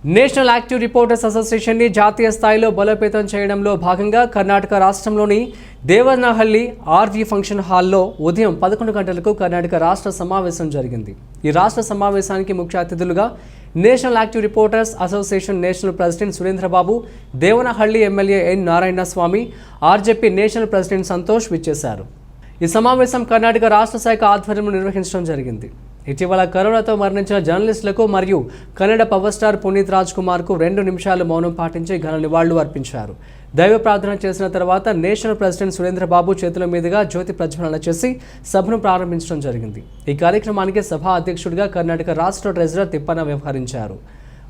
National active reporters association ని జాతీయ స్థాయిలో బలోపేతం చేయడంలో భాగంగా కర్ణాటక రాష్ట్రంలోని దేవనహల్లి ఆర్వీ ఫంక్షన్ హాల్లో ఉదయం 11 గంటలకు కర్ణాటక రాష్ట్ర సమావేశం జరిగింది. ఈ రాష్ట్ర సమావేశానికి ముఖ్య అతిథులుగా national active reporters association national president Surendrababu, Devanahalli MLA N Narayana Swamy, RJP national president Santosh విచ్చేశారు. ఈ సమావేశం కర్ణాటక రాష్ట్ర శాఖ ఆధ్వర్యంలో నిర్వహించడం జరిగింది. ఇటీవల కరోనాతో మరణించిన జర్నలిస్టులకు మరియు కన్నడ పవర్ స్టార్ పునీత్ రాజ్ కుమార్కు 2 నిమిషాలు మౌనం పాటించి ఘన నివాళులు అర్పించారు. దైవ ప్రార్థన చేసిన తర్వాత నేషనల్ ప్రెసిడెంట్ సురేంద్రబాబు చేతుల మీదుగా జ్యోతి ప్రజ్వలన చేసి సభను ప్రారంభించడం జరిగింది. ఈ కార్యక్రమానికి సభా అధ్యక్షుడిగా కర్ణాటక రాష్ట్ర ట్రెజరర్ తిప్పన వ్యవహరించారు.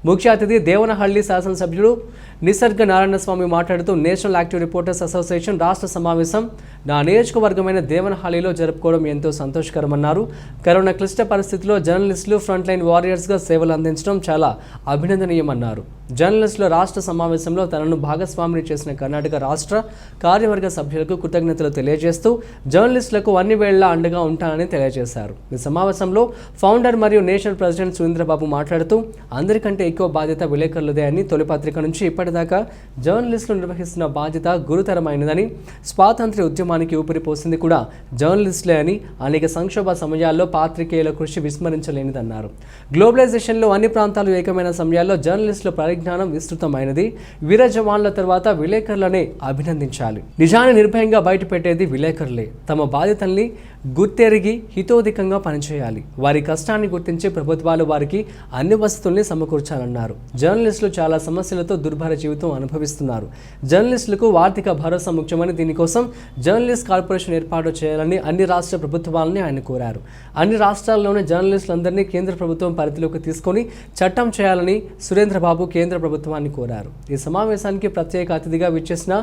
ముఖ్య అతిథి దేవనహల్లి శాసనసభ్యులు నిసర్గ నారాయణస్వామి మాట్లాడుతూ నేషనల్ యాక్టివ్ రిపోర్టర్స్ అసోసియేషన్ రాష్ట్ర సమావేశం నా నియోజకవర్గమైన దేవనహల్లిలో జరుపుకోవడం ఎంతో సంతోషకరమన్నారు. కరోనా క్లిష్ట పరిస్థితుల్లో జర్నలిస్టులు ఫ్రంట్ లైన్ వారియర్స్గా సేవలు అందించడం చాలా అభినందనీయమన్నారు. జర్నలిస్టుల రాష్ట్ర సమావేశంలో తనను భాగస్వామిని చేసిన కర్ణాటక రాష్ట్ర కార్యవర్గ సభ్యులకు కృతజ్ఞతలు తెలియజేస్తూ జర్నలిస్టులకు అన్ని వేళలా అండగా ఉంటానని తెలియజేశారు. ఈ సమావేశంలో ఫౌండర్ మరియు నేషనల్ ప్రెసిడెంట్ సురేంద్రబాబు మాట్లాడుతూ అందరికంటే ఎక్కువ బాధ్యత విలేకరులదే అని, తొలి పత్రిక నుంచి ఇప్పటిదాకా జర్నలిస్టులు నిర్వహిస్తున్న బాధ్యత గురుతరమైనదని, స్వాతంత్ర్య ఉద్యమానికి ఊపిరిపోసింది కూడా జర్నలిస్టులే అని, అనేక సంక్షోభ సమయాల్లో పాత్రికేయుల కృషి విస్మరించలేనిదన్నారు. గ్లోబలైజేషన్లో అన్ని ప్రాంతాలు ఏకమైన సమయాల్లో జర్నలిస్టుల పరిజ్ఞానం విస్తృతమైనది. వీర జవాన్ల తర్వాత విలేకరులనే అభినందించాలి. నిజాన్ని నిర్భయంగా బయటపెట్టేది విలేకరులే. తమ బాధ్యతల్ని గుర్తెరిగి హితోధికంగా పనిచేయాలి. వారి కష్టాన్ని గుర్తించి ప్రభుత్వాలు వారికి అన్ని వసతుల్ని సమకూర్చాలన్నారు. జర్నలిస్టులు చాలా సమస్యలతో దుర్భర జీవితం అనుభవిస్తున్నారు. జర్నలిస్టులకు ఆర్థిక భరోసా ముఖ్యమని, దీనికోసం జర్నలిస్ట్ కార్పొరేషన్ ఏర్పాటు చేయాలని అన్ని రాష్ట్ర ప్రభుత్వాలని ఆయన కోరారు. అన్ని రాష్ట్రాల్లోని జర్నలిస్టులందరినీ కేంద్ర ప్రభుత్వం పరిధిలోకి తీసుకొని చట్టం చేయాలని సురేంద్రబాబు కేంద్ర ప్రభుత్వాన్ని కోరారు. ఈ సమావేశానికి ప్రత్యేక అతిథిగా విచ్చేసిన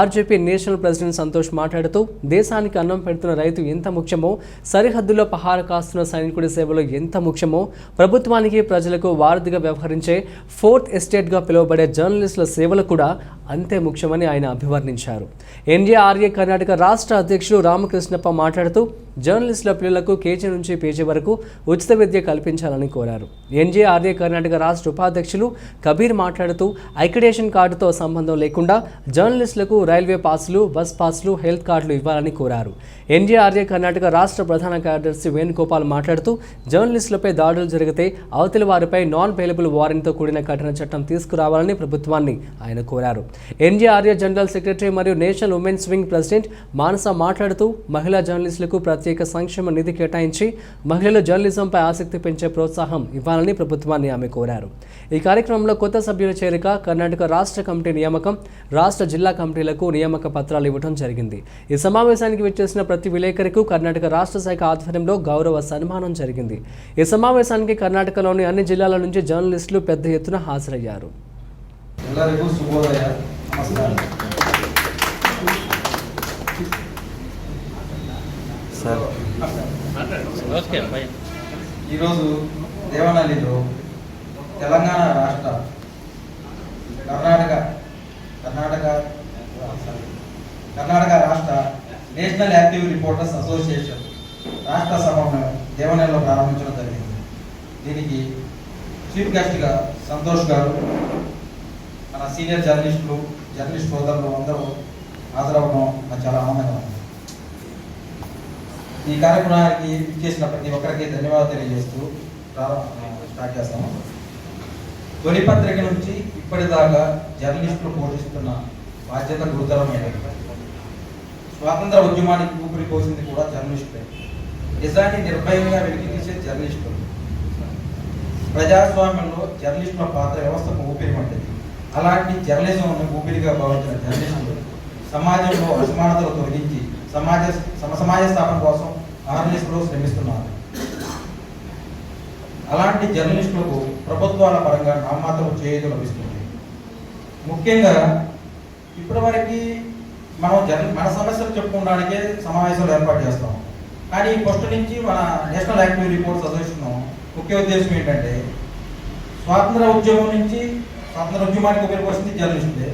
ఆర్జేపీ నేషనల్ ప్రెసిడెంట్ సంతోష్ మాట్లాడుతూ దేశానికి అన్నం పెడుతున్న రైతు ఎంత ముఖ్యమో, సరిహద్దులో పహార కాస్తున్న సైనికుడి సేవలో ఎంత ముఖ్యమో, ప్రభుత్వానికి ప్రజలకు వారధిగా వ్యవహరించే ఫోర్త్ ఎస్టేట్గా పిలువబడే జర్నలిస్టుల సేవలు కూడా అంతే ముఖ్యమని ఆయన అభివర్ణించారు. ఎన్జేఆర్ఏ కర్ణాటక రాష్ట్ర అధ్యక్షులు రామకృష్ణప్ప మాట్లాడుతూ జర్నలిస్టుల పిల్లలకు కేజీ నుంచి పీజీ వరకు ఉచిత విద్య కల్పించాలని కోరారు. ఎన్జేఆర్ఏ కర్ణాటక రాష్ట్ర ఉపాధ్యక్షులు కబీర్ మాట్లాడుతూ అక్రిడేషన్ కార్డుతో సంబంధం లేకుండా జర్నలిస్టులకు రైల్వే పాసులు, బస్ పాసులు, హెల్త్ కార్డులు ఇవ్వాలని కోరారు. ఎన్జేఆర్ఏ కర్ణాటక రాష్ట్ర ప్రధాన కార్యదర్శి వేణుగోపాల్ మాట్లాడుతూ జర్నలిస్టులపై దాడులు జరిగితే అవతలి వారిపై నాన్ బెయిలబుల్ వారెంట్తో కూడిన కఠిన చట్టం తీసుకురావాలని ప్రభుత్వాన్ని ఆయన కోరారు. ఎన్జేఆర్ఏ జనరల్ సెక్రటరీ మరియు నేషనల్ ఉమెన్స్ వింగ్ ప్రెసిడెంట్ మానస మాట్లాడుతూ మహిళా జర్నలిస్టులకు ప్రత్యేక సంక్షేమ నిధి కేటాయించి మహిళలు జర్నలిజంపై ఆసక్తి పెంచే ప్రోత్సాహం ఇవ్వాలని ప్రభుత్వాన్ని ఆమె కోరారు. ఈ కార్యక్రమంలో కొత్త సభ్యుల చేరిక, కర్ణాటక రాష్ట్ర కమిటీ నియామకం, రాష్ట్ర జిల్లా కమిటీలకు నియామక పత్రాలు ఇవ్వడం జరిగింది. ఈ సమావేశానికి విచ్చేసిన ప్రతి విలేకరికి కర్ణాటక రాష్ట్ర శాఖ ఆధ్వర్యంలో గౌరవ సన్మానం జరిగింది. ఈ సమావేశానికి కర్ణాటకలోని అన్ని జిల్లాల నుంచి జర్నలిస్టులు పెద్ద ఎత్తున హాజరయ్యారు. ఈరోజు దేవనహల్లిలో తెలంగాణ రాష్ట్ర కర్ణాటక రాష్ట్ర నేషనల్ యాక్టివ్ రిపోర్టర్స్ అసోసియేషన్ రాష్ట్ర సభను దేవనహల్లిలో ప్రారంభించడం జరిగింది. దీనికి చీఫ్ గెస్ట్గా సంతోష్ గారు, మన సీనియర్ జర్నలిస్ట్ సోదరులు అందరూ హాజరవడం నాకు చాలా ఆనందంగా ఉంది. ఈ కార్యక్రమానికి ఇచ్చేసిన ప్రతి ఒక్కరికి ధన్యవాదాలు తెలియజేస్తూ స్టార్ట్ చేస్తాము. తొలి పత్రిక నుంచి ఇప్పటిదాకా జర్నలిస్టులు పోషిస్తున్న బాధ్యత గురుతరమైనది. స్వాతంత్ర ఉద్యమానికి ఊపిరి పోసింది కూడా జర్నలిస్టులే. నిజాన్ని నిర్భయంగా వెలికితీసే జర్నలిస్టులు. ప్రజాస్వామ్యంలో జర్నలిస్టుల పాత్ర వ్యవస్థకు ఊపిరి వంటిది. అలాంటి జర్నలిజంను ఊపిరిగా భావించిన జర్నలిస్టులు సమాజంలో అసమానతలు తొలగించి సమాజ స్థాపన కోసం ఆర్ఎస్లో శ్రమిస్తున్నారు. అలాంటి జర్నలిస్టులకు ప్రభుత్వాల పరంగా నామాత్రం చేయూత లభిస్తుంది. ముఖ్యంగా ఇప్పటివరకు మన సమస్యలు చెప్పుకోవడానికే సమావేశాలు ఏర్పాటు చేస్తాం. కానీ ఫస్ట్ నుంచి మన నేషనల్ యాక్టివ్ రిపోర్ట్స్ అసోసియేషన్ ముఖ్య ఉద్దేశం ఏంటంటే స్వాతంత్ర ఉద్యమానికి ఉపయోగపడుతుంది జర్నలిస్టులే.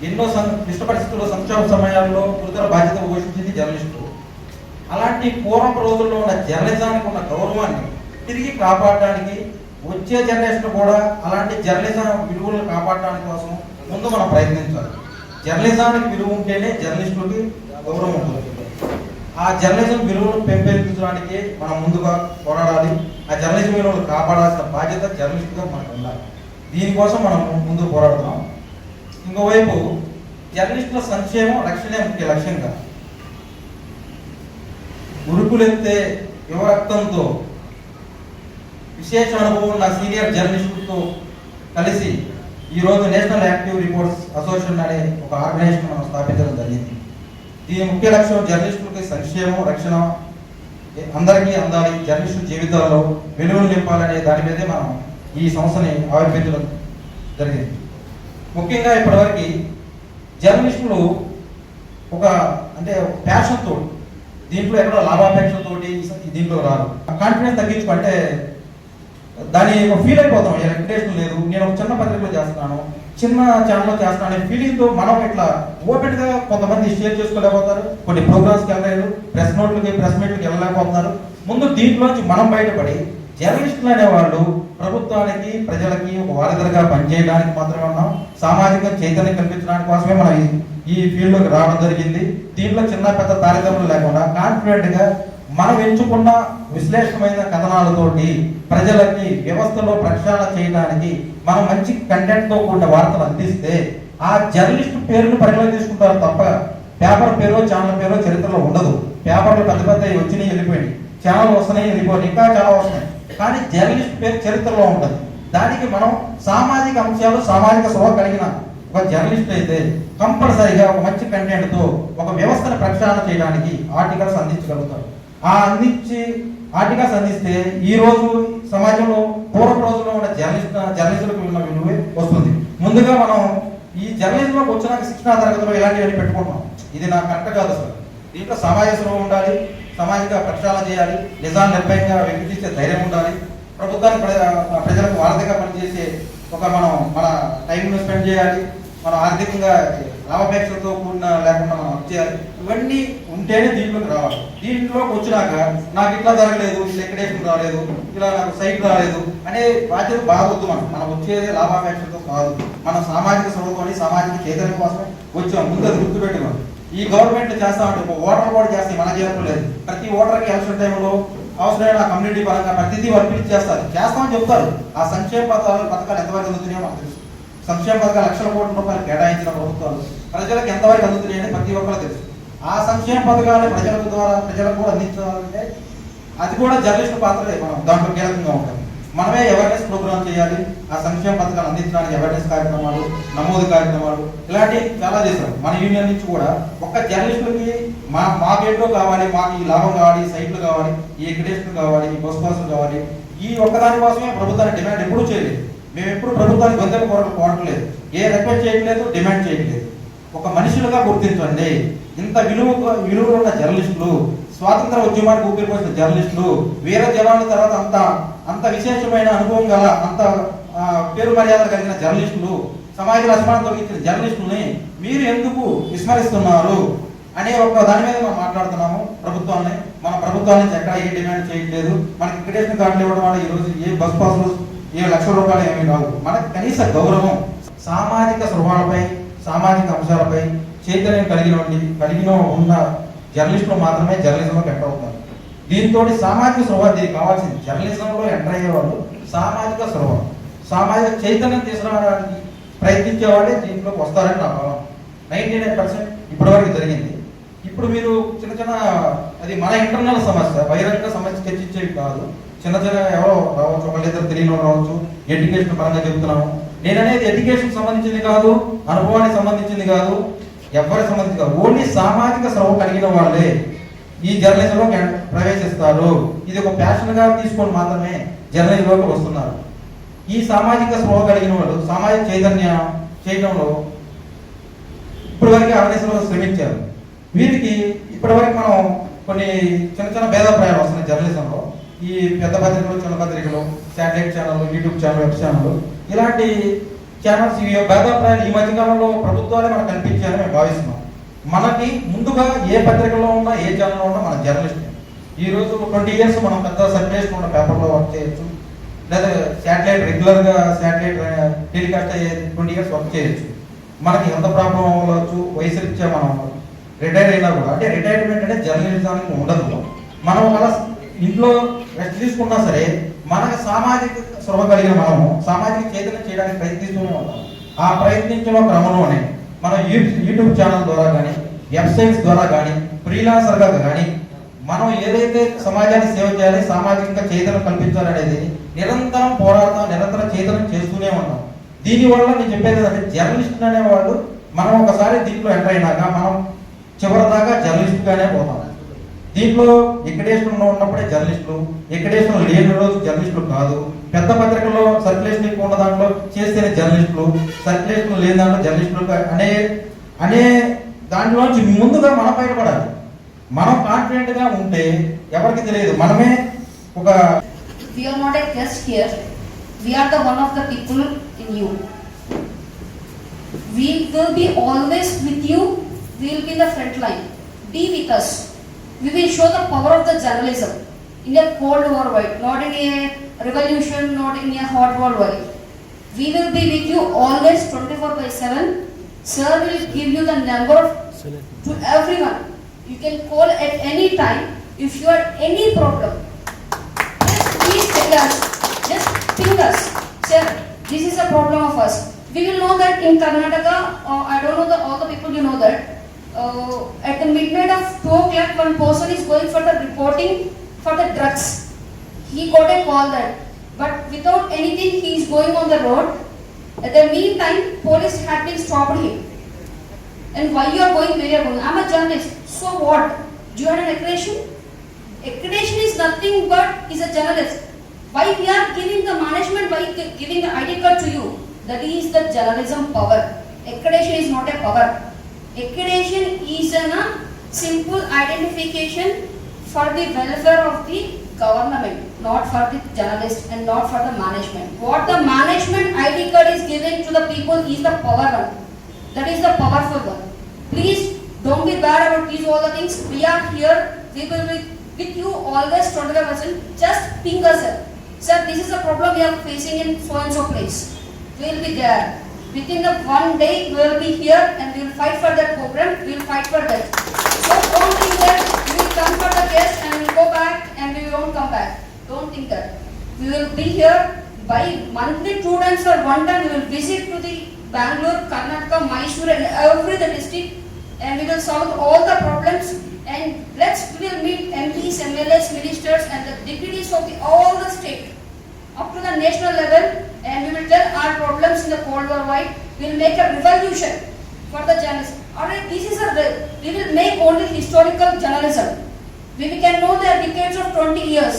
ఎన్నో క్లిష్ట పరిస్థితుల్లో, సంక్షోభ సమయాల్లో గురుతర బాధ్యత పోషించింది జర్నలిస్టులు. అలాంటి పూర్వపు రోజుల్లో ఉన్న జర్నలిజానికి ఉన్న గౌరవాన్ని తిరిగి కాపాడడానికి వచ్చే జనరేషన్ కూడా అలాంటి జర్నలిజం విలువలను కాపాడడానికి కోసం ముందు మనం ప్రయత్నించాలి. జర్నలిజానికి విలువ ఉంటేనే జర్నలిస్టులకి గౌరవం ఉంటుంది. ఆ జర్నలిజం విలువను పెంపొందించడానికి మనం ముందుగా పోరాడాలి. ఆ జర్నలిజం విలువలు కాపాడాల్సిన బాధ్యత జర్నలిస్టుగా మనకు ఉండాలి. దీనికోసం మనం ముందు పోరాడుతున్నాం. ఇంకోవైపు జర్నలిస్టుల సంక్షేమం రక్షణే ముఖ్య లక్ష్యంగా ఉరుకులెత్తే యువరక్తంతో విశేష అనుభవం ఉన్న సీనియర్ జర్నలిస్టులతో కలిసి ఈరోజు నేషనల్ యాక్టివ్ రిపోర్ట్స్ అసోసియేషన్ అనే ఒక ఆర్గనైజేషన్ మనం స్థాపించడం జరిగింది. దీని ముఖ్య లక్ష్యం జర్నలిస్టులకి సంక్షేమం రక్షణ అందరికీ అందాలి, జర్నలిస్టుల జీవితాల్లో వెలుగులు నింపాలనే దాని మీదే మనం ఈ సంస్థని ఆవిర్భించడం జరిగింది. ముఖ్యంగా ఇప్పటివరకు జర్నలిస్టులు ఒక అంటే ప్యాషన్తో, దీంట్లో ఎక్కడో లాభాపేక్షతో దీంట్లో రాదు. కాన్ఫిడెన్స్ తగ్గించుకుంటే దాని ఫీల్ అయిపోతాం, రెప్యుటేషన్ లేదు, నేను ఒక చిన్న పత్రికలో చేస్తున్నాను, చిన్న ఛానల్లో చేస్తున్నాను అనే ఫీలింగ్తో మనం ఇట్లా ఓపెన్గా కొంతమంది షేర్ చేసుకోలేకపోతారు, కొన్ని ప్రోగ్రామ్స్కి వెళ్ళలేదు, ప్రెస్ నోట్లకి ప్రెస్ మీట్లకి వెళ్ళలేకపోతున్నారు. ముందు దీంట్లోంచి మనం బయటపడి జర్నలిస్టులు అనేవాళ్ళు ప్రభుత్వానికి ప్రజలకి ఒక వారధిగా పనిచేయడానికి మాత్రమే ఉన్నాం. సామాజిక చైతన్యం కల్పించడానికి కోసమే మనం ఈ ఫీల్డ్లోకి రావడం జరిగింది. దీంట్లో చిన్న పెద్ద తారతమ్యం లేకుండా కాన్ఫిడెంట్గా మనం ఎంచుకున్న విశ్లేషణమైన కథనాలతోటి ప్రజలకి వ్యవస్థలో ప్రక్షాళన చేయడానికి మనం మంచి కంటెంట్తో కూడిన వార్తలు అందిస్తే ఆ జర్నలిస్ట్ పేరును పరిగణలోకి తీసుకుంటారు తప్ప పేపర్ పేరు ఛానల్ పేరు చరిత్రలో ఉండదు. పేపర్లు పెద్ద పెద్ద వచ్చినాయి వెళ్ళిపోయినాయి, ఛానల్ వస్తున్నాయి వెళ్ళిపోయి ఇంకా చాలా వస్తున్నాయి, కానీ జర్నలిస్ట్ పేరు చరిత్రలో ఉంటుంది. దానికి మనం సామాజిక అంశాలు సామాజిక స్పృహ కలిగిన ఒక జర్నలిస్ట్ అయితే కంపల్సరీగా ఒక మంచి కంటెంట్తో ఒక వ్యవస్థను ప్రక్షాళన చేయడానికి ఆర్టికల్స్ అందించగలుగుతారు. ఆ ఆర్టికల్స్ అందిస్తే ఈ రోజు సమాజంలో పూర్వ రోజుల్లో ఉన్న జర్నలిస్టులకు ఉన్న విలువే వస్తుంది. ముందుగా మనం ఈ జర్నలిజంలోకి వచ్చినాక శిక్షణా తరగతిలో ఇలాంటివన్నీ పెట్టుకుంటున్నాం. ఇది నాకు కరెక్ట్ కాదు సార్. దీంట్లో సమాజ స్పృహ ఉండాలి, సామాజిక ప్రక్షాళన చేయాలి, నిజాన్ని నిర్భయంగా వ్యక్తిస్తే ధైర్యం ఉండాలి, ప్రభుత్వానికి ప్రజలకు వారధిగా పనిచేసే ఒక మన టైంను స్పెండ్ చేయాలి, మనం ఆర్థికంగా లాభాపేక్షలతో కూడిన లేకుండా మనం వచ్చేయాలి. ఇవన్నీ ఉంటేనే దీంట్లోకి రావాలి. దీంట్లోకి వచ్చినాక నాకు ఇట్లా జరగలేదు, లెక్కడేషన్ రాలేదు, ఇలా నాకు సైట్ రాలేదు అనే బాధ్యత బాగొద్దు. మనం వచ్చేది లాభాపేక్షలతో కాదు, మన సామాజిక స్వభావాన్ని సామాజిక చైతన్యం కోసమే వచ్చాం. ముందు అది గుర్తుపెట్టుకోం. ఈ గవర్నమెంట్ చేస్తామంటే ఒక ఓటర్ కూడా చేస్తే మన జీవితం లేదు. ప్రతి ఓటర్కి ఎలక్షన్ టైంలో అవసరమైన కమ్యూనిటీ పరంగా ప్రతిదీ వాళ్ళు పిలిచి చేస్తామని చెప్తారు. ఆ సంక్షేమ పథకాలు ఎంతవరకు అందుతున్నాయో మనకు తెలుసు. సంక్షేమ పథకాలు లక్షల కోట్ల రూపాయలు కేటాయించిన ప్రభుత్వాలు ప్రజలకు ఎంతవరకు అందుతున్నాయని ప్రతి ఒక్కరు తెలుసు. ఆ సంక్షేమ పథకాలు ప్రజలకు కూడా అందించాలంటే అది కూడా జర్నలిస్ట్ పాత్ర మనం దాంట్లో కీలకంగా ఉంటుంది. మనమే అవేర్నెస్ ప్రోగ్రామ్ చేయాలి. ఆ సంక్షేమ పథకాలు అందించడానికి అవేర్నెస్ కార్యక్రమాలు, నమోదు కార్యక్రమాలు ఇలాంటివి చాలా చేశారు. మన యూనియన్ నుంచి కూడా ఒక్క జర్నలిస్టులకి మాకేంటో కావాలి, మాకు ఈ లాభం కావాలి, ఈ సైట్లు కావాలి, ఈ ఎక్రిడేషన్ కావాలి, ఈ బస్ పాసులు కావాలి, ఈ ఒక్కదాని కోసమే ప్రభుత్వానికి డిమాండ్ ఎప్పుడూ చేయలేదు. మేము ఎప్పుడు ప్రభుత్వానికి గొంతెల కొరకు కోరట్లేదు, ఏ రిక్వెస్ట్ చేయట్లేదు, డిమాండ్ చేయట్లేదు. ఒక మనుషులుగా గుర్తించండి. ఇంత విలువ ఉన్న జర్నలిస్టులు, స్వాతంత్ర ఉద్యమానికి ఊపిరిపోసిన జర్నలిస్టులు, వీర జవాన్ల తర్వాత అంత విశేషమైన అనుభవం గల అంత పేరు మర్యాదలు కలిగిన జర్నలిస్టులు, సమాజంలో అసమానం తొలగించిన జర్నలిస్టులని మీరు ఎందుకు విస్మరిస్తున్నారు అనే ఒక దాని మీద మనం మాట్లాడుతున్నాము. మన ప్రభుత్వాల నుంచి ఎక్కడ ఏ డిమాండ్ చేయట్లేదు. మనకి క్రియేషన్ కార్డులు ఇవ్వడం వల్ల ఈరోజు ఏ బస్ పాసులు ఏ లక్షల రూపాయలు ఏమీ రావు. మనకు కనీస గౌరవం, సామాజిక స్వభావాలపై సామాజిక అంశాలపై చైతన్యం కలిగిన ఉన్న జర్నలిస్టులు మాత్రమే జర్నలిజంలోకి ఎంటర్ అవుతారు. దీంతో సామాజిక స్పృహ దీనికి కావాల్సింది. జర్నలిజంలో ఎంటర్ అయ్యే వాళ్ళు సామాజిక స్పృహ, సామాజిక చైతన్యం తీసుకురావడానికి ప్రయత్నించే వాళ్ళే దీంట్లోకి వస్తారని నా భావం. 99% ఇప్పటివరకు జరిగింది. ఇప్పుడు మీరు చిన్న అది మన ఇంటర్నల్ సమస్య, బహిరంగ సమస్య చర్చించేవి కాదు. చిన్న ఎవరో రావచ్చు, ఒకళ్ళిద్దరు తెలియని రావచ్చు. ఎడ్యుకేషన్ పరంగా చెబుతున్నాము. నేను అనేది ఎడ్యుకేషన్ సంబంధించింది కాదు, అనుభవానికి సంబంధించింది కాదు, ఎవరికి సంబంధించి కాదు. ఓన్లీ సామాజిక స్పృహ కలిగిన వాళ్ళే ఈ జర్నలిజంలో ప్రవేశిస్తారు. ఇది ఒక ప్యాషన్గా తీసుకొని మాత్రమే జర్నలిజంలోకి వస్తున్నారు. ఈ సామాజిక స్పృహ కలిగిన వాళ్ళు సామాజిక చైతన్యం చేయడంలో ఇప్పటివరకు అవేర్నెస్లో శ్రమించారు. వీరికి ఇప్పటివరకు మనం కొన్ని చిన్న భేదాభిప్రాయాలు వస్తున్నాయి జర్నలిజంలో. ఈ పెద్ద పత్రికలు, చిన్న పత్రికలు, satellite channel, YouTube channel, web channel, ఇలాంటి ఛానల్స్ ఈ భేదాభిప్రాయాలు ఈ మధ్యకాలంలో ప్రభుత్వాలే మనకు కనిపించాయని మేము భావిస్తున్నాం. మనకి ముందుగా ఏ పత్రికలో ఉన్నా ఏ ఛానల్లో ఉన్నా మన జర్నలిస్ట్. ఈ రోజు 20 years మనం పెద్ద సర్క్యులేషన్ ఉన్న పేపర్లో వర్క్ చేయొచ్చు. లేదా శాటిలైట్ రెగ్యులర్గా శాటిలైట్ టెలికాస్ట్ అయ్యే 20 ఇయర్స్ వర్క్ చేయొచ్చు. మనకి ఎంత ప్రాబ్లం అవ్వచ్చు, వయసు రీత్యా మనం రిటైర్ అయినా కూడా, అంటే రిటైర్మెంట్ అనేది జర్నలిజానికి ఉండదు. మనం ఒకవేళ ఇంట్లో రెస్ట్ తీసుకున్నా సరే మనకు సామాజిక స్పృహ కలిగిన మనము సామాజిక చైతన్యం చేయడానికి ప్రయత్నిస్తూనే ఉంటాం. ఆ ప్రయత్నించిన క్రమంలోనే మనం యూట్యూబ్ ఛానల్ ద్వారా కానీ, వెబ్సైట్స్ ద్వారా కానీ, ఫ్రీలాన్సర్గా కానీ మనం ఏదైతే సమాజాన్ని సేవ చేయాలి, సామాజికంగా చైతన్యం కల్పించాలనేది నిరంతరం పోరాడతాం, నిరంతరం చైతన్యం చేస్తూనే ఉంటాం. దీనివల్ల నేను చెప్పేది ఏంటంటే జర్నలిస్ట్ అనేవాళ్ళు మనం ఒకసారి దీంట్లో ఎంటర్ అయినాక మనం చివరిదాకా జర్నలిస్ట్గానే పోతాం. దీంట్లో ఎక్కడేషన్ ఉన్నప్పుడే జర్నలిస్టులు, ఎక్కడేషన్ లేని రోజు జర్నలిస్టులు కాదు. పెద్ద పత్రికల్లో సర్క్యులేషన్ ఎక్కువ ఉన్న దాంట్లో చేస్తేనే జర్నలిస్టులు, సర్క్యులేషన్ లేని దాంట్లో జర్నలిస్టులు అనే దాంట్లోంచి ముందుగా మనం బయటపడాలి. మనం కాన్ఫిడెంట్ గా ఉంటే ఎవరికి తెలియదు, మనమే ఒక We are not a guest here. We are the one of the people in you. We will be always with you. We will be in the front line. Be with us. We will show the power of the journalism in a cold war world, not in a revolution, not in a hot war world. We will be with you always 24/7. Sir will give you the number to everyone. You can call at any time if you have any problem. Just please tell us. Just ping us. Sir, this is a problem of us. We will know that in Karnataka, I don't know all the people you know that. At the midnight of 2 o'clock, one person is going for the reporting for the drugs. He got a call that, but without anything, he is going on the road. At the meantime, police had been stopped him. And why you are going? Where you are going? I am a journalist. So what? Do you have an accreditation? Accreditation is nothing but is a journalist. Why we are giving the management? Why giving the ID card to you? That is the journalism power. Accreditation is not a power. Accreditation is a simple identification for the welfare of the government, not for the journalist and not for the management. What the management ID card is given to the people is the power one. That is the powerful one. Please don't be bad about these all the things. We are here. We will be with you always 25%. Just ping us, sir. Sir, this is a problem we are facing in so and so place. We will be there. Within the one day, we will be here and we will fight for that program. We will fight for that. So don't think that we will come for the guest and we will go back and we won't come back. Don't think that. We will be here by monthly 2 times or 1 time. We will visit to the Bangalore, Karnataka, Mysore and every the district, and we will solve all the problems. And we will meet MPs, MLAs, ministers and the dignitaries of all the state up to the national level, and we will tell our problems in the Cold War wide. We will make a revolution for the journalists. Alright, we will make only historical journalism. We can know the decades of 20 years,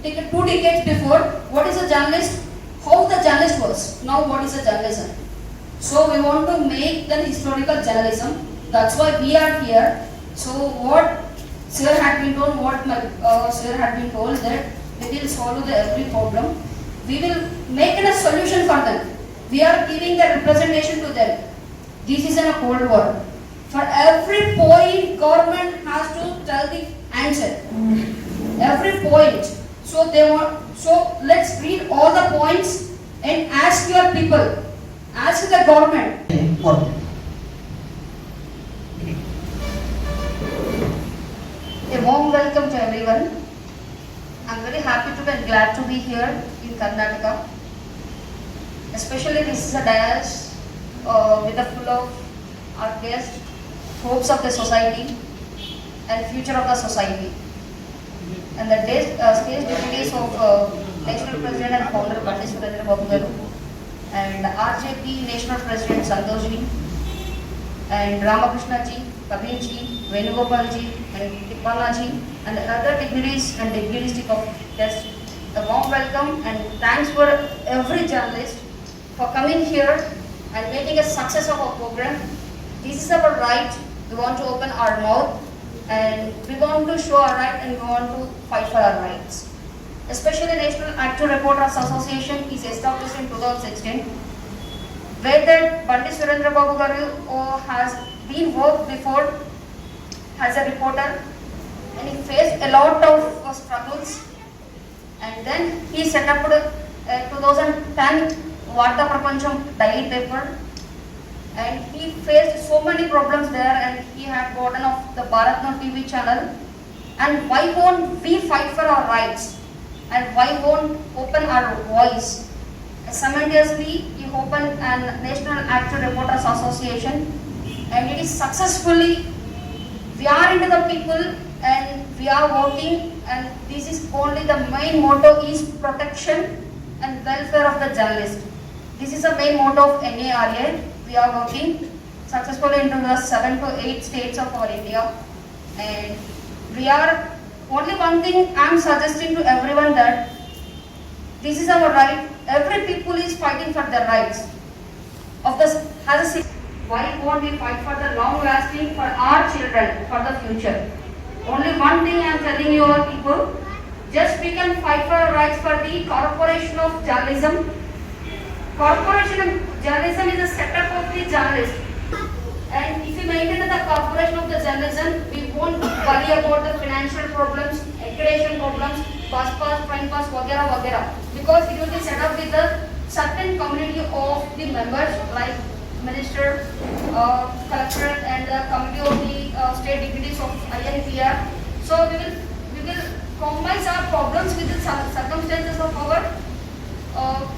2 decades before, what is a journalist, how the journalist was, now what is a journalism. So we want to make the historical journalism. That's why we are here. So what sir had been told, sir had been told that we will solve every problem. We will make a solution for them. We are giving the representation to them. This is a cold war. For every point, government has to tell the answer. Every point. So let's read all the points and ask your people. Ask the government. A warm welcome to everyone. I'm very happy to be and glad to be here in Karnataka. Especially this is a dais with a full of our guests, hopes of the society and future of the society. And the stage deputies of National President and Founder Pandit Surendra Babu Garu, and RJP National President Santosh ji, and Ramakrishna ji, Kabir ji, Venugopal ji, and Tippala ji, and other dignitaries and dignitaries of guests. A warm welcome and thanks for every journalist for coming here and making a success of our program. This is our right. We want to open our mouth and we want to show our right and we want to fight for our rights. Especially National Actor Reporters Association is established in 2016, where that Pandit Surendra Babu Garu has been worked before as a reporter, and he faced a lot of struggles, and then he set up 2010 Varta Prapancham daily paper, and he faced so many problems there, and he had gotten off the Bharatna TV channel. And why won't we fight for our rights, and why won't open our voice? Simultaneously, he opened an National Actor Reporters Association, and it is successfully, we are into the people and we are working, and this is only the main motto is protection and welfare of the journalist. This is the main motto of NARA. We are working successfully into the 7 to 8 states of our India, and we are, only one thing I am suggesting to everyone, that this is our right. Every people is fighting for their rights of the, as a, why won't we fight for the long lasting, for our children, for the future? Only one thing I am telling you all people, just we can fight for our rights for the corporation of journalism. Corporation of journalism is a setup of the journalist, and if we maintain the corporation of the journalism, we won't worry about the financial problems, accreditation problems, bus pass, train pass, वगैरह वगैरह, because it will be set up with a certain community of the members like minister, collector, and the committee of the state deputies of INPR. So we will combine our problems with the circumstances of our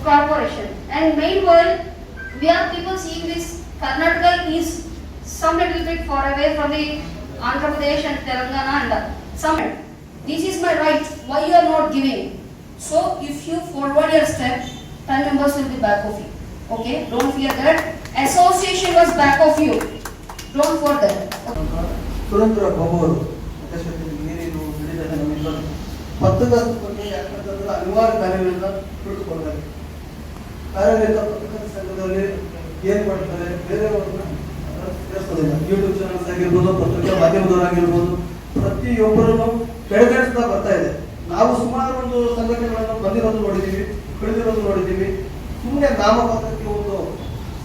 corporation. And meanwhile, we are people seeing this Karnataka is some little bit far away from the Andhra Pradesh and Telangana, and some. This is my right. Why you are not giving? So if you forward your step, 10 members will be back of you. Okay, don't fear that. Association was back of you. Don't forget. Surendra Babu ಅವರು ನೀರಿನ ಹಿಡಿದ ನಮ್ಮಿಂದ ಪತ್ರಕರ್ತರ ಬಗ್ಗೆ ಯಾಕಂತಂದ್ರೆ ಅನಿವಾರ್ಯ ಕಾರ್ಯಗಳಿಂದ ತಿಳಿದುಕೊಂಡಾರೆ. ಕಾರ್ಯಗಳಿಂದ ಪತ್ರಕರ್ತರ ಸಂಘದಲ್ಲಿ ಏನು ಮಾಡ್ತಾರೆ, ಬೇರೆಯವ್ರನ್ನ ಸೇರಿಸೋದಿಲ್ಲ. ಯೂಟ್ಯೂಬ್ ಚಾನಲ್ಸ್ ಆಗಿರ್ಬೋದು, ಪತ್ರಿಕಾ ಮಾಧ್ಯಮದವರಾಗಿರ್ಬೋದು, ಪ್ರತಿಯೊಬ್ಬರನ್ನು ಕೆಳಗಿಳಿಸ್ತಾ ಬರ್ತಾ ಇದೆ. ನಾವು ಸುಮಾರು ಒಂದು ಸಂಘಟನೆಗಳನ್ನು ಬಂದಿರೋದು ನೋಡಿದ್ದೀವಿ, ಬೆಳೆದಿರೋದು ನೋಡಿದ್ದೀವಿ. ಸುಮ್ಮನೆ ನಾಮಪತ್ರಕ್ಕೆ ಒಂದು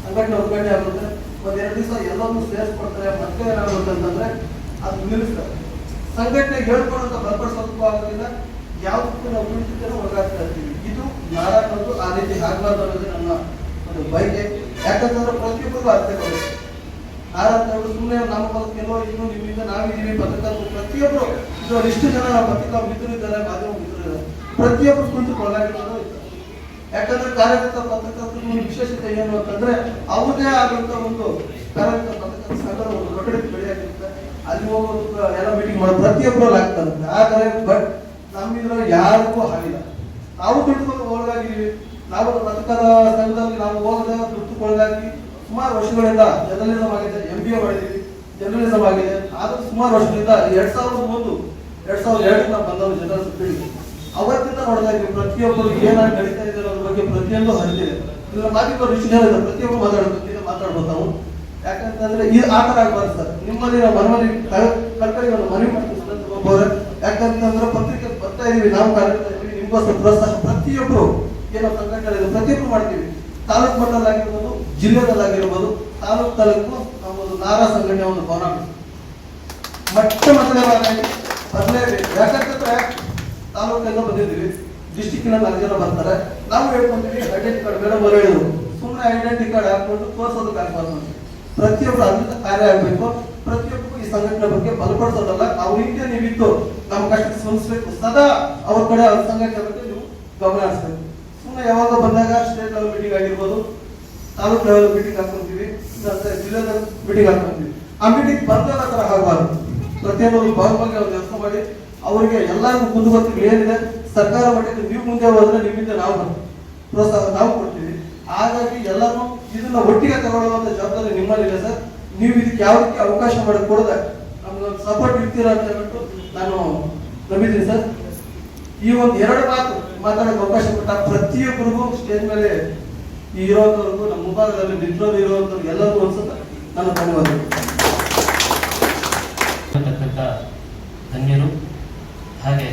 ಸಂಘಟನೆ ಉದ್ಘಾಟನೆ ಆಗುತ್ತೆ, ಒಂದೆರಡು ದಿವಸ ಎಲ್ಲವನ್ನೂ ಸೇರಿಸ್ಕೊಡ್ತಾರೆ, ಮತ್ತೆ ಏನಾಗುತ್ತೆ ಅಂತಂದ್ರೆ ಅದು ನಿಲ್ಲಿಸ್ತಾರೆ. ಸಂಘಟನೆಗೆ ಹೇಳ್ಕೊಳ್ಳೋಂಥ ಬಲಪಡಿಸೋದಕ್ಕೂ ಆಗೋದಿಲ್ಲ, ಯಾವುದಕ್ಕೂ ನಾವು ಕುಳಿತುತ್ತೇನೆ ಒಳಗಾಗ್ತಾ ಇರ್ತೀವಿ. ಇದು ನಾರಾಯಣದ್ದು ಆ ರೀತಿ ಆಗಬಾರ್ದು ಅನ್ನೋದು ನನ್ನ ಒಂದು ಬಯಕೆ. ಯಾಕಂತಂದ್ರೆ ಪ್ರತಿಯೊಬ್ಬರಿಗೂ ಅರ್ಥ ಬರುತ್ತೆ. ನಾರಾಯಣವರು ಸುಮ್ಮನೆ ನಮ್ಮ ಬದುಕೇನೋ ಇನ್ನೂ ನಿಮ್ಮಿಂದ ನಾವಿದ್ದೀವಿ, ಪತ್ರಕರ್ತರು ಪ್ರತಿಯೊಬ್ಬರು ಇದರಲ್ಲಿ ಇಷ್ಟು ಜನ ಪತ್ರಿಕಾ ಮಿತ್ರರು ಇದ್ದಾರೆ, ಮಾಧ್ಯಮ ಮಿತ್ರರು ಇದ್ದಾರೆ, ಪ್ರತಿಯೊಬ್ಬರು ಕುಳಿತು ಒಳಗಾಗಿರೋದು ಇದ್ದಾರೆ. ಯಾಕಂದ್ರೆ ಕಾರ್ಯಕರ್ತ ಪತ್ರಕರ್ತರ ವಿಶೇಷತೆ ಏನು ಅಂತಂದ್ರೆ ಅವ್ರದೇ ಆದಂತ ಒಂದು ಕಾರ್ಯಕರ್ತ ಪತ್ರಕರ್ತ ಸಂಘದ ಒಂದು ದೊಡ್ಡ ಬೆಳೆಯಾಗಿರುತ್ತೆ. ಅಲ್ಲಿ ಹೋಗೋದು ಎಲ್ಲ ಮೀಟಿಂಗ್ ಮಾಡೋದು ಪ್ರತಿಯೊಬ್ಬರಲ್ಲಿ ಆಗ್ತಾ ಇರುತ್ತೆ. ಆದರೆ ಬಟ್ ನಮ್ಮಿದ್ರಲ್ಲಿ ಯಾರಿಗೂ ಆಗಿಲ್ಲ. ನಾವು ದುಡ್ಡುಕೊಂಡು ಒಳಗಾಗಿದ್ದೀವಿ. ನಾವು ಪತ್ರಕರ್ತರ ಸಂಘದಲ್ಲಿ ನಾವು ಹೋಗದ ದುಡ್ಡು ಒಳಗಾಗಿ ಸುಮಾರು ವರ್ಷಗಳಿಂದ ಜರ್ನಲಿಸಮ್ ಆಗಿದೆ, MBA ಮಾಡಿದ್ದೀವಿ, ಜರ್ನಲಿಸಮ್ ಆಗಿದೆ. ಆದ್ರೂ ಸುಮಾರು ವರ್ಷಗಳಿಂದ 2001 2002 ನಾವು ಬಂದವರು ಜರ್ನಲಿಸಮ್ ಫೀಲ್ಡ್. ಅವತ್ತಿಂದ ನೋಡ್ತಾ ಇದ್ದೀವಿ ಪ್ರತಿಯೊಬ್ಬರು ಏನಾಗಿ ನಡೀತಾ ಇದೆ ಅನ್ನೋದ್ರ ಬಗ್ಗೆ ಪ್ರತಿಯೊಂದು ಹರಿತಿದೆ. ಇಲ್ಲ ಮಾಧ್ಯಮದವರು ಇಷ್ಟು ಜನ ಇದ್ದಾರೆ, ಪ್ರತಿಯೊಬ್ಬರು ಮಾತಾಡ್ಬೋದು ನಾವು. ಯಾಕಂತಂದ್ರೆ ಈ ಆ ಥರ ಆಗ್ಬಾರ್ದು ಸರ್. ನಿಮ್ಮಲ್ಲಿ ನಾವು ಮನವಿ ಕಳ್ಕಳಿ ಒಂದು ಮನವಿ ಮಾಡ್ತೀವಿ ಸರ್. ಯಾಕಂತಂದ್ರೆ ಪತ್ರಿಕೆ ಬರ್ತಾ ಇದೀವಿ, ನಾವು ಕಾರ್ಯಕ್ರಮ ಇದ್ದೀವಿ, ನಿಮ್ಗೋಸ್ಕರ ಪ್ರೋತ್ಸಾಹ ಪ್ರತಿಯೊಬ್ಬರು ಏನೋ ಸಂಘಟನೆ ಪ್ರತಿಯೊಬ್ಬರು ಮಾಡ್ತೀವಿ. ತಾಲೂಕು ಮಟ್ಟದಲ್ಲಾಗಿರ್ಬೋದು, ಜಿಲ್ಲೆದಲ್ಲಾಗಿರ್ಬೋದು, ತಾಲೂಕು ನಾವು ಒಂದು ನಾರಾ ಸಂಘಟನೆ ಒಂದು ಭವನ ಮೊಟ್ಟ ಮೊದಲನೇದಾಗಿ ಬದಲೇಬೇಕು. ಯಾಕಂತಂದ್ರೆ ತಾಲೂಕಿಂದ ಬಂದಿದ್ದೀವಿ, ಡಿಸ್ಟಿಕ್ಕಿನ 4 ಜನ ಬರ್ತಾರೆ, ನಾವು ಹೇಳ್ಕೊಂತೀವಿ ಐಡೆಂಟಿ ಕಾರ್ಡ್ ಬೇಡ ಹೇಳಿದ್ರು. ಸುಮ್ಮನೆ ಐಡೆಂಟಿ ಕಾರ್ಡ್ ಹಾಕೊಂಡು ತೋರಿಸೋದಕ್ಕೆ ಆಗ್ಬಾರ್ದು. ಪ್ರತಿಯೊಬ್ಬರು ಅದ್ಭುತ ಕಾರ್ಯ ಆಗಬೇಕು. ಪ್ರತಿಯೊಬ್ಬರು ಈ ಸಂಘಟನೆ ಬಗ್ಗೆ ಬಲಪಡಿಸೋದಲ್ಲ, ಅವ್ರ ಹಿಂದೆ ನೀವಿತ್ತು ನಮ್ಮ ಕಷ್ಟಕ್ಕೆ ಸ್ಪಂದಿಸಬೇಕು. ಸದಾ ಅವ್ರ ಕಡೆ ಅವ್ರ ಸಂಘಟನೆ ಬಗ್ಗೆ ನೀವು ಗಮನ ಹರಿಸಬೇಕು. ಸುಮ್ಮನೆ ಯಾವಾಗ ಬಂದಾಗ ಸ್ಟೇಟ್ ಲೆವೆಲ್ ಮೀಟಿಂಗ್ ಆಗಿರ್ಬೋದು, ತಾಲೂಕು ಲೆವೆಲ್ ಮೀಟಿಂಗ್ ಹಾಕೊಂತೀವಿ, ಜಿಲ್ಲೆ ಮೀಟಿಂಗ್ ಹಾಕೊಂತೀವಿ. ಆ ಮೀಟಿಂಗ್ ಬಂದಾಗ ತರ ಆಗಬಾರ್ದು. ಪ್ರತಿಯೊಬ್ಬರು ಭಾಗವಾಗಿ ಅವ್ರು ಕೆಲಸ ಮಾಡಿ ಅವರಿಗೆ ಎಲ್ಲರಿಗೂ ಮುಂದುವರೆದು ಏನಿದೆ ಸರ್ಕಾರ ಮಟ್ಟಕ್ಕೆ ನೀವು ಮುಂದೆ ಹೋದ್ರೆ ನಿಮ್ಮಿಂದ ನಾವು ಪ್ರೋತ್ಸಾಹ ನಾವು ಕೊಡ್ತೀವಿ. ಹಾಗಾಗಿ ಎಲ್ಲರೂ ಇದನ್ನ ಒಟ್ಟಿಗೆ ತಗೊಳ್ಳುವಂತ ಜವಾಬ್ದಾರಿ ನಿಮ್ಮಲ್ಲಿದೆ ಸರ್. ನೀವು ಇದಕ್ಕೆ ಯಾವುದಕ್ಕೆ ಅವಕಾಶ ಮಾಡಿಕೊಡದೆ ನಮ್ಗೆ ಸಪೋರ್ಟ್ ಇರ್ತೀರಾ ಅಂತ ಹೇಳ್ಬಿಟ್ಟು ನಾನು ನಂಬಿದ್ದೀನಿ ಸರ್. ಈ ಒಂದು 2 ಮಾತು ಮಾತಾಡೋಕೆ ಅವಕಾಶ ಕೊಟ್ಟ ಪ್ರತಿಯೊಬ್ಬರಿಗೂ ಸ್ಟೇಜ್ ಮೇಲೆ ಇರೋಂಥವ್ರಿಗೂ ನಮ್ಮ ಮುಂಭಾಗದಲ್ಲಿ ನಿಂತ್ರೋದು ಇರುವಂಥವ್ರು ಎಲ್ಲರಿಗೂ ಅನ್ಸುತ್ತೆ ನನ್ನ ಧನ್ಯವಾದಗಳು. ಧನ್ಯರು. ಹಾಗೆ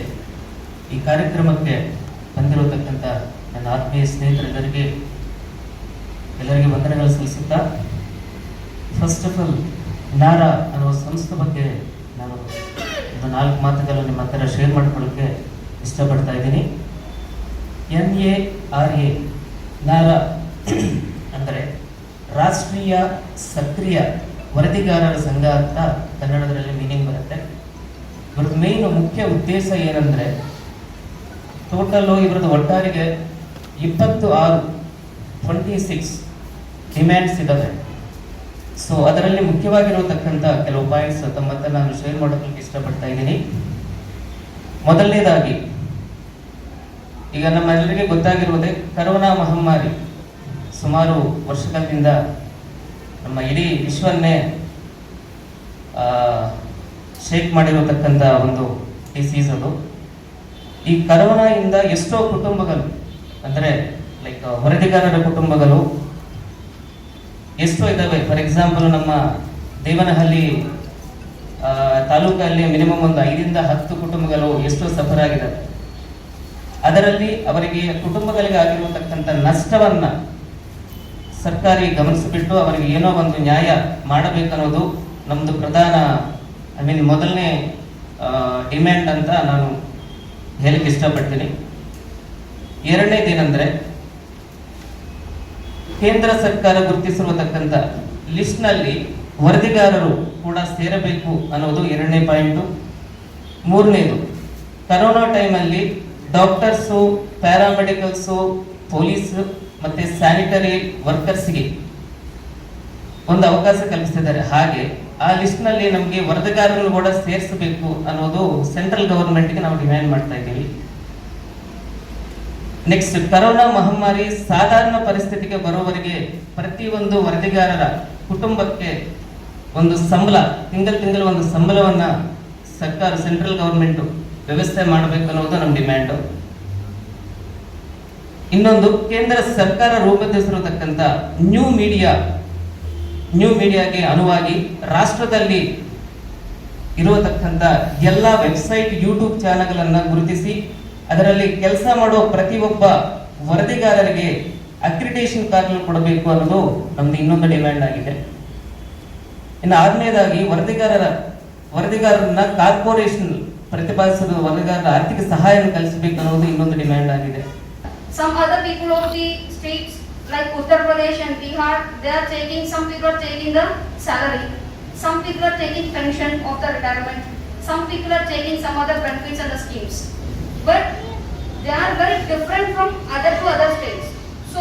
ಈ ಕಾರ್ಯಕ್ರಮಕ್ಕೆ ಬಂದಿರತಕ್ಕಂಥ ನನ್ನ ಆತ್ಮೀಯ ಸ್ನೇಹಿತರೆಲ್ಲರಿಗೆ ವಂದನೆಗಳು ಸಲ್ಲಿಸುತ್ತಾ, ಫಸ್ಟ್ ಆಫ್ ಆಲ್ ನಾರಾ ಅನ್ನುವ ಸಂಸ್ಥೆ ಬಗ್ಗೆ ನಾನು ಒಂದು 4 ಮಾತುಗಳನ್ನು ನಿಮ್ಮ ಹತ್ತಿರ ಶೇರ್ ಮಾಡ್ಕೊಳ್ಳೋಕ್ಕೆ ಇಷ್ಟಪಡ್ತಾ ಇದ್ದೀನಿ. NARA ನಾರ ಅಂದರೆ ರಾಷ್ಟ್ರೀಯ ಸಕ್ರಿಯ ವರದಿಗಾರರ ಸಂಘ ಅಂತ ಕನ್ನಡದಲ್ಲಿ ಮೀನಿಂಗ್ ಬರುತ್ತೆ. ಇವ್ರದ್ದು ಮೇನ್ ಮುಖ್ಯ ಉದ್ದೇಶ ಏನಂದರೆ ಟೋಟಲ್ಲು ಇವ್ರದ್ದು ಒಟ್ಟಾರಿಗೆ 26 ಡಿಮ್ಯಾಂಡ್ಸ್ ಇದ್ದಾವೆ. ಸೊ ಅದರಲ್ಲಿ ಮುಖ್ಯವಾಗಿರತಕ್ಕಂಥ ಕೆಲವು ಪಾಯಿಂಟ್ಸ್ ತಮ್ಮ ಹತ್ರ ನಾನು ಶೇರ್ ಮಾಡೋದಕ್ಕೆ ಇಷ್ಟಪಡ್ತಾ ಇದ್ದೀನಿ. ಮೊದಲನೇದಾಗಿ, ಈಗ ನಮ್ಮೆಲ್ಲರಿಗೆ ಗೊತ್ತಾಗಿರುವುದೇ ಕರೋನಾ ಮಹಾಮಾರಿ ಸುಮಾರು ವರ್ಷಗಳಿಂದ ನಮ್ಮ ಇಡೀ ವಿಶ್ವನ್ನೇ ಶೇಕ್ ಮಾಡಿರತಕ್ಕಂಥ ಒಂದು ಡಿಸೀಸ್ ಅದು. ಈ ಕರೋನಾಯಿಂದ ಎಷ್ಟೋ ಕುಟುಂಬಗಳು ಅಂದರೆ ಲೈಕ್ ವರದಿಗಾರರ ಕುಟುಂಬಗಳು ಎಷ್ಟೋ ಇದ್ದಾವೆ. ಫಾರ್ ಎಕ್ಸಾಂಪಲ್ ನಮ್ಮ ದೇವನಹಳ್ಳಿ ತಾಲೂಕಲ್ಲಿ ಮಿನಿಮಮ್ ಒಂದು 5 ರಿಂದ 10 ಕುಟುಂಬಗಳು ಎಷ್ಟೋ ಸಫರ್ ಆಗಿದ್ದಾವೆ. ಅದರಲ್ಲಿ ಅವರಿಗೆ ಕುಟುಂಬಗಳಿಗೆ ಆಗಿರತಕ್ಕಂಥ ನಷ್ಟವನ್ನ ಸರ್ಕಾರಿ ಗಮನಿಸಿಬಿಟ್ಟು ಅವರಿಗೆ ಏನೋ ಒಂದು ನ್ಯಾಯ ಮಾಡಬೇಕನ್ನೋದು ನಮ್ಮದು ಪ್ರಧಾನ ಮೊದಲನೇ ಡಿಮ್ಯಾಂಡ್ ಅಂತ ನಾನು ಹೇಳಕ್ಕೆ ಇಷ್ಟಪಡ್ತೀನಿ. ಎರಡನೇದೇನೆಂದರೆ, ಕೇಂದ್ರ ಸರ್ಕಾರ ಗುರುತಿಸಿರತಕ್ಕಂಥ ಲಿಸ್ಟ್ನಲ್ಲಿ ವರದಿಗಾರರು ಕೂಡ ಸೇರಬೇಕು ಅನ್ನೋದು ಎರಡನೇ ಪಾಯಿಂಟು. ಮೂರನೇದು, ಕರೋನಾ ಟೈಮಲ್ಲಿ ಡಾಕ್ಟರ್ಸು, ಪ್ಯಾರಾಮೆಡಿಕಲ್ಸು, ಪೊಲೀಸು ಮತ್ತು ಸ್ಯಾನಿಟರಿ ವರ್ಕರ್ಸ್ಗೆ ಒಂದು ಅವಕಾಶ ಕಲ್ಪಿಸಿದ್ದಾರೆ. ಹಾಗೆ ಆ ಲಿಸ್ಟ್ನಲ್ಲಿ ನಮಗೆ ವರದಿಗಾರರನ್ನು ಕೂಡ ಸೇರಿಸಬೇಕು ಅನ್ನೋದು ಸೆಂಟ್ರಲ್ ಗವರ್ಮೆಂಟ್ಗೆ ನಾವು ಡಿಮ್ಯಾಂಡ್ ಮಾಡ್ತಾ ಇದ್ದೀವಿ. ನೆಕ್ಸ್ಟ್, ಕರೋನಾ ಮಹಾಮಾರಿ ಸಾಧಾರಣ ಪರಿಸ್ಥಿತಿಗೆ ಬರೋವರೆಗೆ ಪ್ರತಿಯೊಂದು ವರದಿಗಾರರ ಕುಟುಂಬಕ್ಕೆ ಒಂದು ಸಂಬಳ, ತಿಂಗಳು ಒಂದು ಸಂಬಳವನ್ನ ಸರ್ಕಾರ, ಸೆಂಟ್ರಲ್ ಗವರ್ಮೆಂಟ್ ವ್ಯವಸ್ಥೆ ಮಾಡಬೇಕು ಅನ್ನೋದು ನಮ್ಮ ಡಿಮ್ಯಾಂಡು. ಇನ್ನೊಂದು, ಕೇಂದ್ರ ಸರ್ಕಾರ ರೂಪಿಸಿರತಕ್ಕಂಥ ನ್ಯೂ ಮೀಡಿಯಾಗೆ ಅನುವಾಗಿ ರಾಷ್ಟ್ರದಲ್ಲಿ ಇರತಕ್ಕಂಥ ಎಲ್ಲ ವೆಬ್ಸೈಟ್, ಯೂಟ್ಯೂಬ್ ಚಾನೆಲ್ಗಳನ್ನು ಗುರುತಿಸಿ ಅದರಲ್ಲಿ ಕೆಲಸ ಮಾಡುವ ಪ್ರತಿಯೊಬ್ಬ ವರದಿಗಾರರಿಗೆ ಅಕ್ರಿಟೇಷನ್ ಕಾರ್ಡ್ ಕೊಡಬೇಕು ಅನ್ನೋದು ನಮ್ದು ಇನ್ನೊಂದು ಡಿಮ್ಯಾಂಡ್ ಆಗಿದೆ. ಇನ್ನು ಆರನೇದಾಗಿ, ವರದಿಗಾರರನ್ನ ಕಾರ್ಪೊರೇಷನ್ ಪ್ರತಿಪಾದಿಸಿದ ವರದಿಗಾರರ ಆರ್ಥಿಕ ಸಹಾಯವನ್ನು ಕಲ್ಪಿಸಬೇಕು ಅನ್ನೋದು ಇನ್ನೊಂದು ಡಿಮ್ಯಾಂಡ್ ಆಗಿದೆ. Some other people of the states like Uttar Pradesh and Bihar, some people are taking the salary, some people are taking pension of the retirement, some people are taking some other benefits and the schemes, but they are very different from other states. So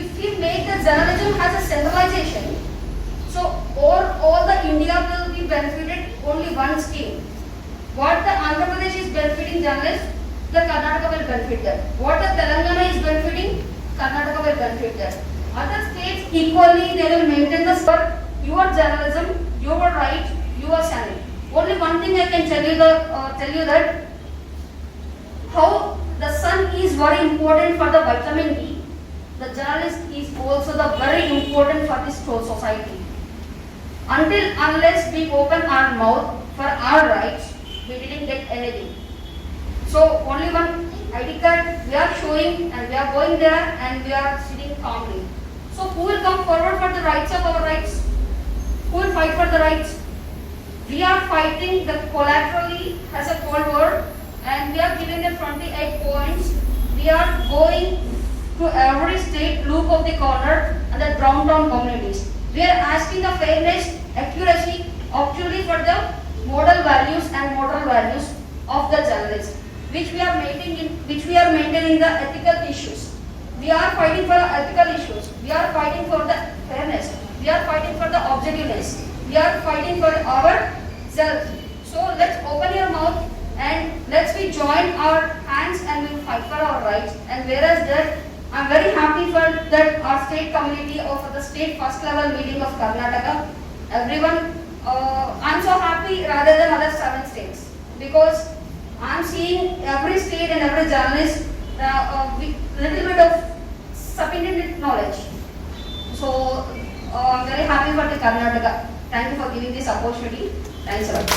if we make the journalism has a centralization, so all the India will be benefited only one scheme. What the Andhra Pradesh is benefiting journalists, the Karnataka will benefit that. What the Telangana is benefiting, Karnataka will benefit that. Other states equally they will maintain the spur. Your journalism, your right, your channel. Only one thing I can tell you that how the sun is very important for the vitamin D. The journalist is also the very important for this whole society. Unless we open our mouth for our rights, we didn't get anything. So only one ID card we are showing and we are going there and we are sitting calmly. So who will come forward for the rights of our rights? Who will fight for the rights? We are fighting the collaterally as a cold war and we are giving the 28 points. We are going to every state loop of the corner and the downtown communities. We are asking the fairness, accuracy, actually for the moral values and moral values of the journalists, which we are maintaining the ethical issues. We are fighting for the ethical issues. We are fighting for the fairness. We are fighting for the objectiveness. We are fighting for our self. So let's open your mouth and let's we join our hands and we will fight for our rights. And whereas that, I'm very happy for that our state community or for the state first level meeting of Karnataka. Everyone, I'm so happy rather than other 7 states because I'm seeing every state and every journalist with little bit of sufficient knowledge. So I'm very happy for the Karnataka. Thank you for giving this opportunity. Thanks a lot.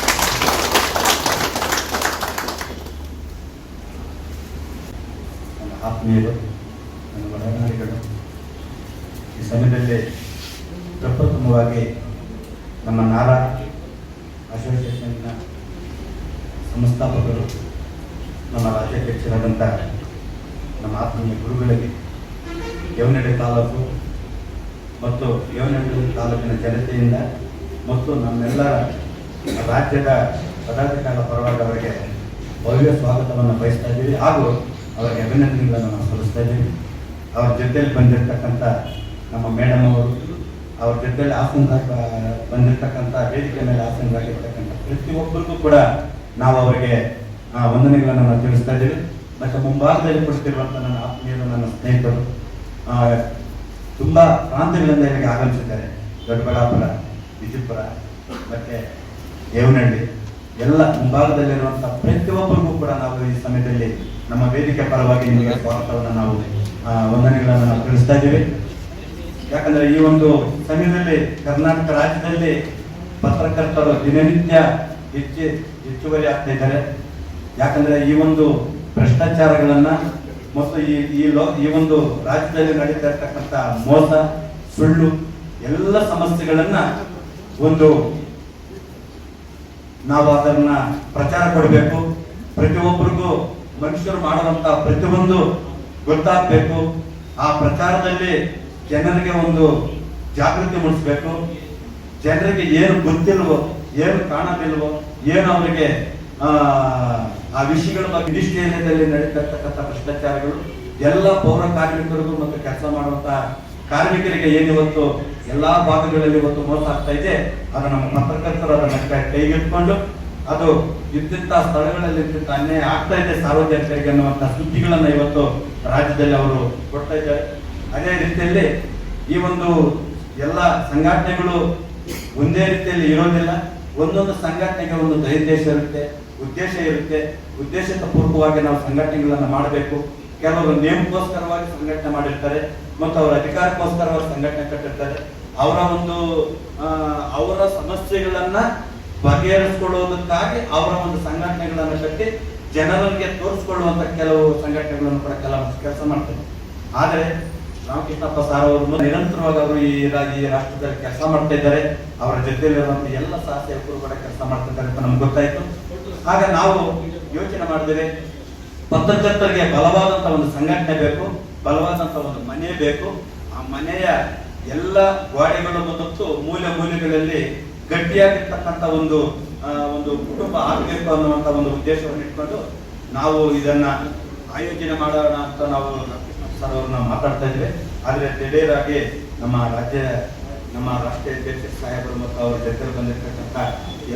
ಆತ್ಮೀಯರು, ನನ್ನ ಒಡನಾಡಿಗಳು, ಈ ಸಮಯದಲ್ಲಿ ಪ್ರಪ್ರಥಮವಾಗಿ ನಮ್ಮ ನಾರಾ ಅಸೋಸಿಯೇಷನ್ನ ಸಂಸ್ಥಾಪಕರು, ನಮ್ಮ ರಾಜ್ಯಾಧ್ಯಕ್ಷರಾದಂಥ ನಮ್ಮ ಆತ್ಮೀಯ ಗುರುಗಳಿಗೆ, ದೇವನಹಳ್ಳಿ ತಾಲೂಕು ಮತ್ತು ದೇವನಹಳ್ಳಿ ತಾಲೂಕಿನ ಜನತೆಯಿಂದ ಮತ್ತು ನಮ್ಮೆಲ್ಲ ರಾಜ್ಯದ ಪದಾಧಿಕಾರಿಗಳ ಪರವಾಗಿ ಅವರಿಗೆ ಭವ್ಯ ಸ್ವಾಗತವನ್ನು ಬಯಸ್ತಾ ಇದ್ದೀವಿ ಹಾಗೂ ಅವರಿಗೆ ಅಭಿನಂದನೆಗಳನ್ನು ನಾವು ಸಲ್ಲಿಸ್ತಾ ಇದ್ದೀವಿ. ಅವ್ರ ಜೊತೆಯಲ್ಲಿ ಬಂದಿರತಕ್ಕಂಥ ನಮ್ಮ ಮೇಡಮ್ ಅವರು, ಅವ್ರ ಜೊತೆಯಲ್ಲಿ ಬಂದಿರತಕ್ಕಂಥ ವೇದಿಕೆ ಮೇಲೆ ಆಸೀನರಾಗಿರ್ತಕ್ಕಂಥ ಪ್ರತಿಯೊಬ್ಬರಿಗೂ ಕೂಡ ನಾವು ಅವರಿಗೆ ವಂದನೆಗಳನ್ನು ನಾವು ತಿಳಿಸ್ತಾ ಇದ್ದೀವಿ. ಮತ್ತು ಮುಂಭಾಗದಲ್ಲಿ ಕೊಡ್ತಿರುವಂಥ ನನ್ನ ಆತ್ಮೀಯರು, ನನ್ನ ಸ್ನೇಹಿತರು ತುಂಬ ಪ್ರಾಂತ್ಯಗಳಿಂದ ಇಲ್ಲಿಗೆ ಆಗಮಿಸಿದ್ದಾರೆ. ದೊಡ್ಡಬಳ್ಳಾಪುರ, ವಿಜಯಪುರ ಮತ್ತು ದೇವನಹಳ್ಳಿ ಎಲ್ಲ ಮುಂಭಾಗದಲ್ಲಿರುವಂಥ ಪ್ರತಿಯೊಬ್ಬರಿಗೂ ಕೂಡ ನಾವು ಈ ಸಮಯದಲ್ಲಿ ನಮ್ಮ ವೇದಿಕೆ ಪರವಾಗಿ ನಿಮಗೆ ಸ್ವಾಗತವನ್ನು ನಾವು ವಂದನೆಗಳನ್ನು ನಾವು ತಿಳಿಸ್ತಾ ಇದ್ದೀವಿ. ಯಾಕಂದರೆ ಈ ಒಂದು ಸಮಯದಲ್ಲಿ ಕರ್ನಾಟಕ ರಾಜ್ಯದಲ್ಲಿ ಪತ್ರಕರ್ತರು ದಿನನಿತ್ಯ ಹೆಚ್ಚುವರಿ ಆಗ್ತಾ ಇದ್ದಾರೆ. ಯಾಕಂದರೆ ಈ ಒಂದು ಭ್ರಷ್ಟಾಚಾರಗಳನ್ನು ಮತ್ತು ಈ ಒಂದು ರಾಜ್ಯದಲ್ಲಿ ನಡೀತಾ ಇರ್ತಕ್ಕಂಥ ಮೋಸ, ಸುಳ್ಳು ಎಲ್ಲ ಸಮಸ್ಯೆಗಳನ್ನ ಒಂದು ನಾವು ಅದನ್ನ ಪ್ರಚಾರ ಕೊಡಬೇಕು. ಪ್ರತಿಯೊಬ್ಬರಿಗೂ ಮನುಷ್ಯರು ಮಾಡುವಂತ ಪ್ರತಿಯೊಂದು ಗೊತ್ತಾಗಬೇಕು. ಆ ಪ್ರಚಾರದಲ್ಲಿ ಜನರಿಗೆ ಒಂದು ಜಾಗೃತಿ ಮೂಡಿಸ್ಬೇಕು. ಜನರಿಗೆ ಏನು ಗೊತ್ತಿಲ್ವೋ, ಏನು ಕಾಣದಿಲ್ವೋ, ಏನು ಅವರಿಗೆ ಆ ವಿಷಯಗಳ ಬಗ್ಗೆ ನಿಷ್ಠೆಯಲ್ಲಿ ನಡೀತಿರ್ತಕ್ಕಂಥ ಭ್ರಷ್ಟಾಚಾರಗಳು ಎಲ್ಲ ಪೌರ ಕಾರ್ಮಿಕರಿಗೂ ಮತ್ತು ಕೆಲಸ ಮಾಡುವಂತಹ ಕಾರ್ಮಿಕರಿಗೆ ಏನಿವತ್ತು ಎಲ್ಲಾ ಭಾಗಗಳಲ್ಲಿ ಇವತ್ತು ಮೋಸ ಆಗ್ತಾ ಇದೆ, ಅದು ನಮ್ಮ ಪತ್ರಕರ್ತರು ಅದನ್ನ ಕೈಗೆತ್ಕೊಂಡು ಅದು ಇದ್ದಂತ ಸ್ಥಳಗಳಲ್ಲಿ ಅನ್ಯಾಯ ಆಗ್ತಾ ಇದೆ ಸಾರ್ವಜನಿಕರಿಗೆ ಅನ್ನುವಂಥ ಸುದ್ದಿಗಳನ್ನ ಇವತ್ತು ರಾಜ್ಯದಲ್ಲಿ ಅವರು ಕೊಡ್ತಾ ಇದ್ದಾರೆ. ಅದೇ ರೀತಿಯಲ್ಲಿ ಈ ಒಂದು ಎಲ್ಲ ಸಂಘಟನೆಗಳು ಒಂದೇ ರೀತಿಯಲ್ಲಿ ಇರೋದಿಲ್ಲ. ಒಂದೊಂದು ಸಂಘಟನೆಗೆ ಒಂದು ಉದ್ದೇಶ ಇರುತ್ತೆ. ಉದ್ದೇಶದ ಪೂರ್ವಕವಾಗಿ ನಾವು ಸಂಘಟನೆಗಳನ್ನ ಮಾಡಬೇಕು. ಕೆಲವರು ನೇಮಕ್ಕೋಸ್ಕರವಾಗಿ ಸಂಘಟನೆ ಮಾಡಿರ್ತಾರೆ ಮತ್ತು ಅವರ ಅಧಿಕಾರಕ್ಕೋಸ್ಕರವಾಗಿ ಸಂಘಟನೆ ಕಟ್ಟಿರ್ತಾರೆ. ಅವರ ಸಮಸ್ಯೆಗಳನ್ನ ಬಗೆಹರಿಸಿಕೊಳ್ಳುವುದಕ್ಕಾಗಿ ಅವರ ಒಂದು ಸಂಘಟನೆಗಳನ್ನು ಕಟ್ಟಿ ಜನರಿಗೆ ತೋರಿಸಿಕೊಳ್ಳುವಂತ ಕೆಲವು ಸಂಘಟನೆಗಳನ್ನು ಕೂಡ ಕೆಲಸ ಮಾಡ್ತಾರೆ. ಆದರೆ ರಾಮಕೃಷ್ಣಪ್ಪ ಸಾರ್ ಅವರು ನಿರಂತರವಾಗಿ ಅವರು ಈ ರಾಷ್ಟ್ರದಲ್ಲಿ ಕೆಲಸ ಮಾಡ್ತಾ ಇದ್ದಾರೆ. ಅವರ ಜೊತೆಯಲ್ಲಿರುವಂತಹ ಎಲ್ಲ ಸಹಸೇವಕರು ಕೂಡ ಕೆಲಸ ಮಾಡ್ತಿದ್ದಾರೆ ಅಂತ ನಮ್ಗೆ ಗೊತ್ತಾಯ್ತು. ಆಗ ನಾವು ಯೋಚನೆ ಮಾಡಿದ್ರೆ ಪತ್ರಕರ್ತರಿಗೆ ಬಲವಾದಂತ ಒಂದು ಸಂಘಟನೆ ಬೇಕು, ಬಲವಾದಂತ ಒಂದು ಮನೆ ಬೇಕು. ಆ ಮನೆಯ ಎಲ್ಲ ಗೋಡೆಗಳು ಮತ್ತು ಮೂಲೆಗಳಲ್ಲಿ ಗಟ್ಟಿಯಾಗಿರ್ತಕ್ಕಂಥ ಒಂದು ಕುಟುಂಬ ಆಗಬೇಕು ಅನ್ನುವಂತ ಒಂದು ಉದ್ದೇಶವನ್ನು ಇಟ್ಕೊಂಡು ನಾವು ಇದನ್ನ ಆಯೋಜನೆ ಮಾಡೋಣ ಅಂತ ನಾವು ಸರ್ ಅವ್ರನ್ನ ಮಾತಾಡ್ತಾ ಇದ್ವಿ. ಆದ್ರೆ ದಿಢೀರಾಗಿ ನಮ್ಮ ರಾಷ್ಟ್ರೀಯ ಅಧ್ಯಕ್ಷ ಸಾಹೇಬರು ಮತ್ತು ಅವರ ಜೊತೆ ಬಂದಿರತಕ್ಕಂಥ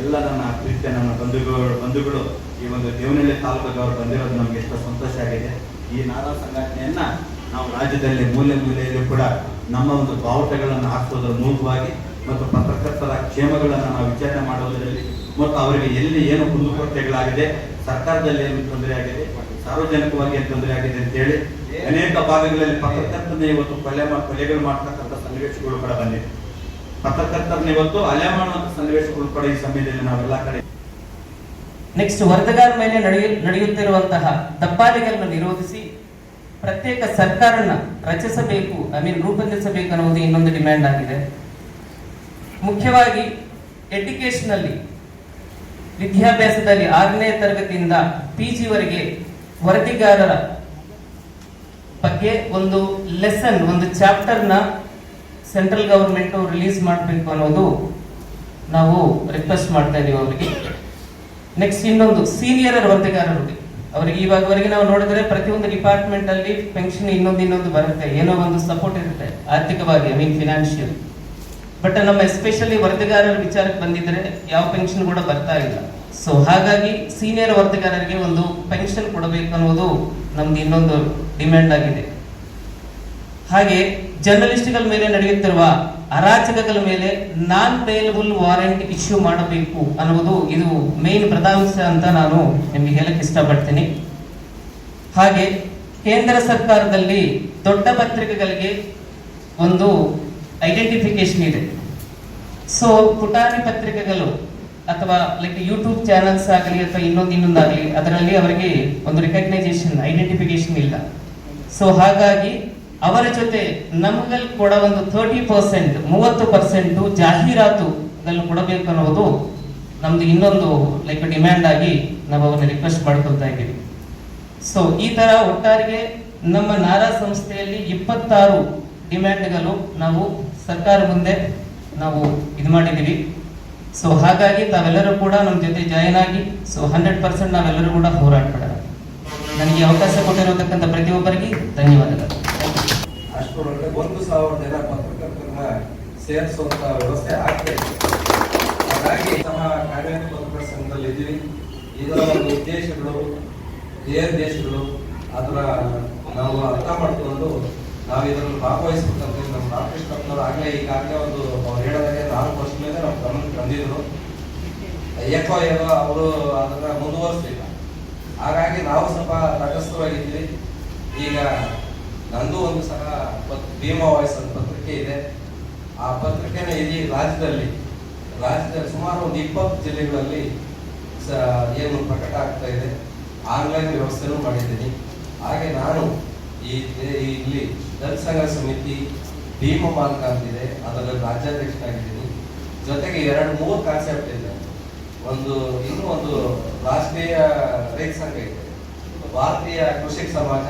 ಎಲ್ಲ ನನ್ನ ಪ್ರೀತಿಯ ನನ್ನ ಬಂಧುಗಳು ಈ ಒಂದು ದೇವನಹಳ್ಳಿ ತಾಲೂಕಿಗೆ ಅವರು ಬಂದಿರೋದು ನಮ್ಗೆ ಎಷ್ಟು ಸಂತೋಷ ಆಗಿದೆ. ಈ ನಾರಾ ಸಂಘಟನೆಯನ್ನ ನಾವು ರಾಜ್ಯದಲ್ಲಿ ಮೂಲೆಯಲ್ಲಿ ಕೂಡ ನಮ್ಮ ಒಂದು ಬಾವುಟಗಳನ್ನು ಹಾಕುವುದರ ಮೂಲಕವಾಗಿ ಮತ್ತು ಪತ್ರಕರ್ತರ ಕ್ಷೇಮಗಳನ್ನು ನಾವು ವಿಚಾರಣೆ ಮಾಡುವುದರಲ್ಲಿ ಮತ್ತು ಅವರಿಗೆ ಎಲ್ಲಿ ಏನು ಕುಂದುಕೊರತೆಗಳಾಗಿದೆ, ಸರ್ಕಾರದಲ್ಲಿ ಏನು ತೊಂದರೆ ಆಗಿದೆ, ಸಾರ್ವಜನಿಕವಾಗಿ ಏನು ತೊಂದರೆ ಆಗಿದೆ ಅಂತ ಹೇಳಿ ಅನೇಕ ಭಾಗಗಳಲ್ಲಿ ಪತ್ರಕರ್ತರನ್ನ ಇವತ್ತು ಕೊಲೆಗಳು ಮಾಡ್ತಕ್ಕಂಥ ಸನ್ನಿವೇಶಗಳು ಕೂಡ ಬಂದಿದೆ. ಪತ್ರಕರ್ತರನ್ನ ಇವತ್ತು ಅಲೆ ಮಾಡುವಂತ ಸನ್ನಿವೇಶಗಳು ಕೂಡ ಈ ಸಮಯದಲ್ಲಿ ನಾವೆಲ್ಲ ಕಡೆ. ನೆಕ್ಸ್ಟ್ ವರದಿಗಾರ ಮೇಲೆ ನಡೆಯುತ್ತಿರುವಂತಹ ದಬ್ಬಾಳಿಗಳನ್ನು ನಿರೋಧಿಸಿ ಪ್ರತ್ಯೇಕ ಸರ್ಕಾರನ ರಚಿಸಬೇಕು, ರೂಪೊಂದಿಸಬೇಕು ಅನ್ನುವುದು ಇನ್ನೊಂದು ಡಿಮ್ಯಾಂಡ್ ಆಗಿದೆ. ಮುಖ್ಯವಾಗಿ ಎಡ್ಯುಕೇಶನಲ್ಲಿ ವಿದ್ಯಾಭ್ಯಾಸದಲ್ಲಿ 6ನೇ ತರಗತಿಯಿಂದ PG ವರೆಗೆ ವರದಿಗಾರರ ಬಗ್ಗೆ ಒಂದು ಲೆಸನ್, ಒಂದು ಚಾಪ್ಟರ್ನ ಸೆಂಟ್ರಲ್ ಗವರ್ಮೆಂಟ್ ರಿಲೀಸ್ ಮಾಡಬೇಕು ಅನ್ನೋದು ನಾವು ರಿಕ್ವೆಸ್ಟ್ ಮಾಡ್ತಾ ಇದೀವಿ ಅವರಿಗೆ. ನೆಕ್ಸ್ಟ್ ಇನ್ನೊಂದು ಸೀನಿಯರ್ ವರದಿಗಾರರಿಗೆ ಅವರಿಗೆ ಇವಾಗವರೆಗೆ ನಾವು ನೋಡಿದ್ರೆ ಪ್ರತಿಯೊಂದು ಡಿಪಾರ್ಟ್ಮೆಂಟ್ ಅಲ್ಲಿ ಪೆನ್ಷನ್ ಇನ್ನೊಂದು ಬರುತ್ತೆ, ಏನೋ ಒಂದು ಸಪೋರ್ಟ್ ಇರುತ್ತೆ ಆರ್ಥಿಕವಾಗಿ, ಫಿನಾನ್ಷಿಯಲ್. ಬಟ್ ನಮ್ಮ ಎಸ್ಪೆಷಲಿ ವರದಿಗಾರರ ವಿಚಾರಕ್ಕೆ ಬಂದಿದ್ರೆ ಯಾವ ಪೆನ್ಷನ್ ಕೂಡ ಬರ್ತಾ ಇಲ್ಲ. ಸೊ ಹಾಗಾಗಿ ಸೀನಿಯರ್ ವರದಿಗಾರರಿಗೆ ಒಂದು ಪೆನ್ಷನ್ ಕೊಡಬೇಕು ಅನ್ನೋದು ನಮ್ದು ಇನ್ನೊಂದು ಡಿಮ್ಯಾಂಡ್ ಆಗಿದೆ. ಹಾಗೆ ಜರ್ನಲಿಸ್ಟ್ಗಳ ಮೇಲೆ ನಡೆಯುತ್ತಿರುವ ಅರಾಜಕಗಳ ಮೇಲೆ ನಾನ್ ಬೇಲಬಲ್ ವಾರೆಂಟ್ ಇಶ್ಯೂ ಮಾಡಬೇಕು ಅನ್ನುವುದು ಇದು ಮೇನ್ ಪ್ರಧಾನಾಂಶ ಅಂತ ನಾನು ನಿಮಗೆ ಹೇಳಕ್ಕೆ ಇಷ್ಟಪಡ್ತೀನಿ. ಹಾಗೆ ಕೇಂದ್ರ ಸರ್ಕಾರದಲ್ಲಿ ದೊಡ್ಡ ಪತ್ರಿಕೆಗಳಿಗೆ ಒಂದು ಐಡೆಂಟಿಫಿಕೇಶನ್ ಇದೆ. ಸೊ ಪುಟಾಣಿ ಪತ್ರಿಕೆಗಳು ಅಥವಾ ಲೈಕ್ ಯೂಟ್ಯೂಬ್ ಚಾನಲ್ಸ್ ಆಗಲಿ ಅಥವಾ ಇನ್ನೊಂದಾಗಲಿ ಅದರಲ್ಲಿ ಅವರಿಗೆ ಒಂದು ರಿಕಗ್ನೈಸೇಷನ್, ಐಡೆಂಟಿಫಿಕೇಶನ್ ಇಲ್ಲ. ಸೊ ಹಾಗಾಗಿ ಅವರ ಜೊತೆ ನಮಗಲ್ಲಿ ಕೂಡ ಒಂದು 30% ಜಾಹೀರಾತುಗಳನ್ನು ಕೊಡಬೇಕು ಅನ್ನೋದು ನಮ್ದು ಇನ್ನೊಂದು ಡಿಮ್ಯಾಂಡ್ ಆಗಿ ನಾವು ಅವನ್ನ ರಿಕ್ವೆಸ್ಟ್ ಮಾಡ್ಕೊಳ್ತಾ ಇದ್ದೀವಿ. ಸೊ ಈ ತರ ಒಟ್ಟಾರಿಗೆ ನಮ್ಮ ನಾರಾ ಸಂಸ್ಥೆಯಲ್ಲಿ 26 ಡಿಮ್ಯಾಂಡ್ಗಳು ನಾವು ಸರ್ಕಾರ ಮುಂದೆ ನಾವು ಇದು ಮಾಡಿದ್ದೀವಿ. ಸೊ ಹಾಗಾಗಿ ತಾವೆಲ್ಲರೂ ಕೂಡ ನಮ್ಮ ಜೊತೆ ಜಾಯಿನ್ ಆಗಿ 100% ನಾವೆಲ್ಲರೂ ಕೂಡ ಹೋರಾಟ ಮಾಡೋಣ. ನನಗೆ ಅವಕಾಶ ಕೊಟ್ಟಿರತಕ್ಕಂಥ ಪ್ರತಿಯೊಬ್ಬರಿಗೆ ಧನ್ಯವಾದಗಳು. ಅಷ್ಟರೊಳಗೆ 1,000 ಜನ ಪತ್ರಕರ್ತರನ್ನ ಸೇರಿಸುವಂತ ವ್ಯವಸ್ಥೆ ಆಗ್ತದೆ. ಹಾಗಾಗಿ ಸಹ ಕಾವೇರಿ ಪತ್ರಕರ್ತರ ಸಂಘದಲ್ಲಿ ಇದ್ದೀವಿ. ಇದರ ಒಂದು ಉದ್ದೇಶಗಳು, ದೇಶಗಳು ಅದರ ನಾವು ಅರ್ಥ ಮಾಡಿಕೊಂಡು ನಾವು ಇದರಲ್ಲಿ ಭಾಗವಹಿಸಬೇಕಂತ ನಮ್ಮ ರಾಮಕೃಷ್ಣಪ್ಪನವರು ಈಗಾಗಲೇ ಒಂದು ಅವ್ರು ಹೇಳೋದಾಗೆ 4 ವರ್ಷದಿಂದ ನಮ್ಮ ಗಮನಕ್ಕೆ ತಂದಿದ್ರು. ಏಕೋ ಅವರು ಅದನ್ನ ಮುಂದುವರಿಸಲಿಲ್ಲ. ಹಾಗಾಗಿ ನಾವು ಸ್ವಲ್ಪ ತಟಸ್ಥವಾಗಿದ್ದೀವಿ. ಈಗ ನಂದು ಒಂದು ಸಹ ಭೀಮಾ ವಾಯ್ಸ್ ಅಂತ ಪತ್ರಿಕೆ ಇದೆ. ಆ ಪತ್ರಿಕೆನ ಇಡೀ ರಾಜ್ಯದಲ್ಲಿ ಸುಮಾರು ಒಂದು 20 ಜಿಲ್ಲೆಗಳಲ್ಲಿ ಏನು ಪ್ರಕಟ ಆಗ್ತಾ ಇದೆ. ಆನ್ಲೈನ್ ವ್ಯವಸ್ಥೆನೂ ಮಾಡಿದ್ದೀನಿ. ಹಾಗೆ ನಾನು ಇಲ್ಲಿ ದಲಿತ ಸಂಘ ಸಮಿತಿ ಭೀಮ ಮಾರ್ಗ ಅಂತಿದೆ, ಅದರಲ್ಲಿ ರಾಜ್ಯಾಧ್ಯಕ್ಷನಾಗಿದ್ದೀನಿ. ಜೊತೆಗೆ 2-3 ಕಾನ್ಸೆಪ್ಟ್ ಇದೆ. ಇನ್ನೂ ಒಂದು ರಾಷ್ಟ್ರೀಯ ರೈತ ಸಂಘ ಇದೆ, ಭಾರತೀಯ ಕೃಷಿಕ ಸಮಾಜ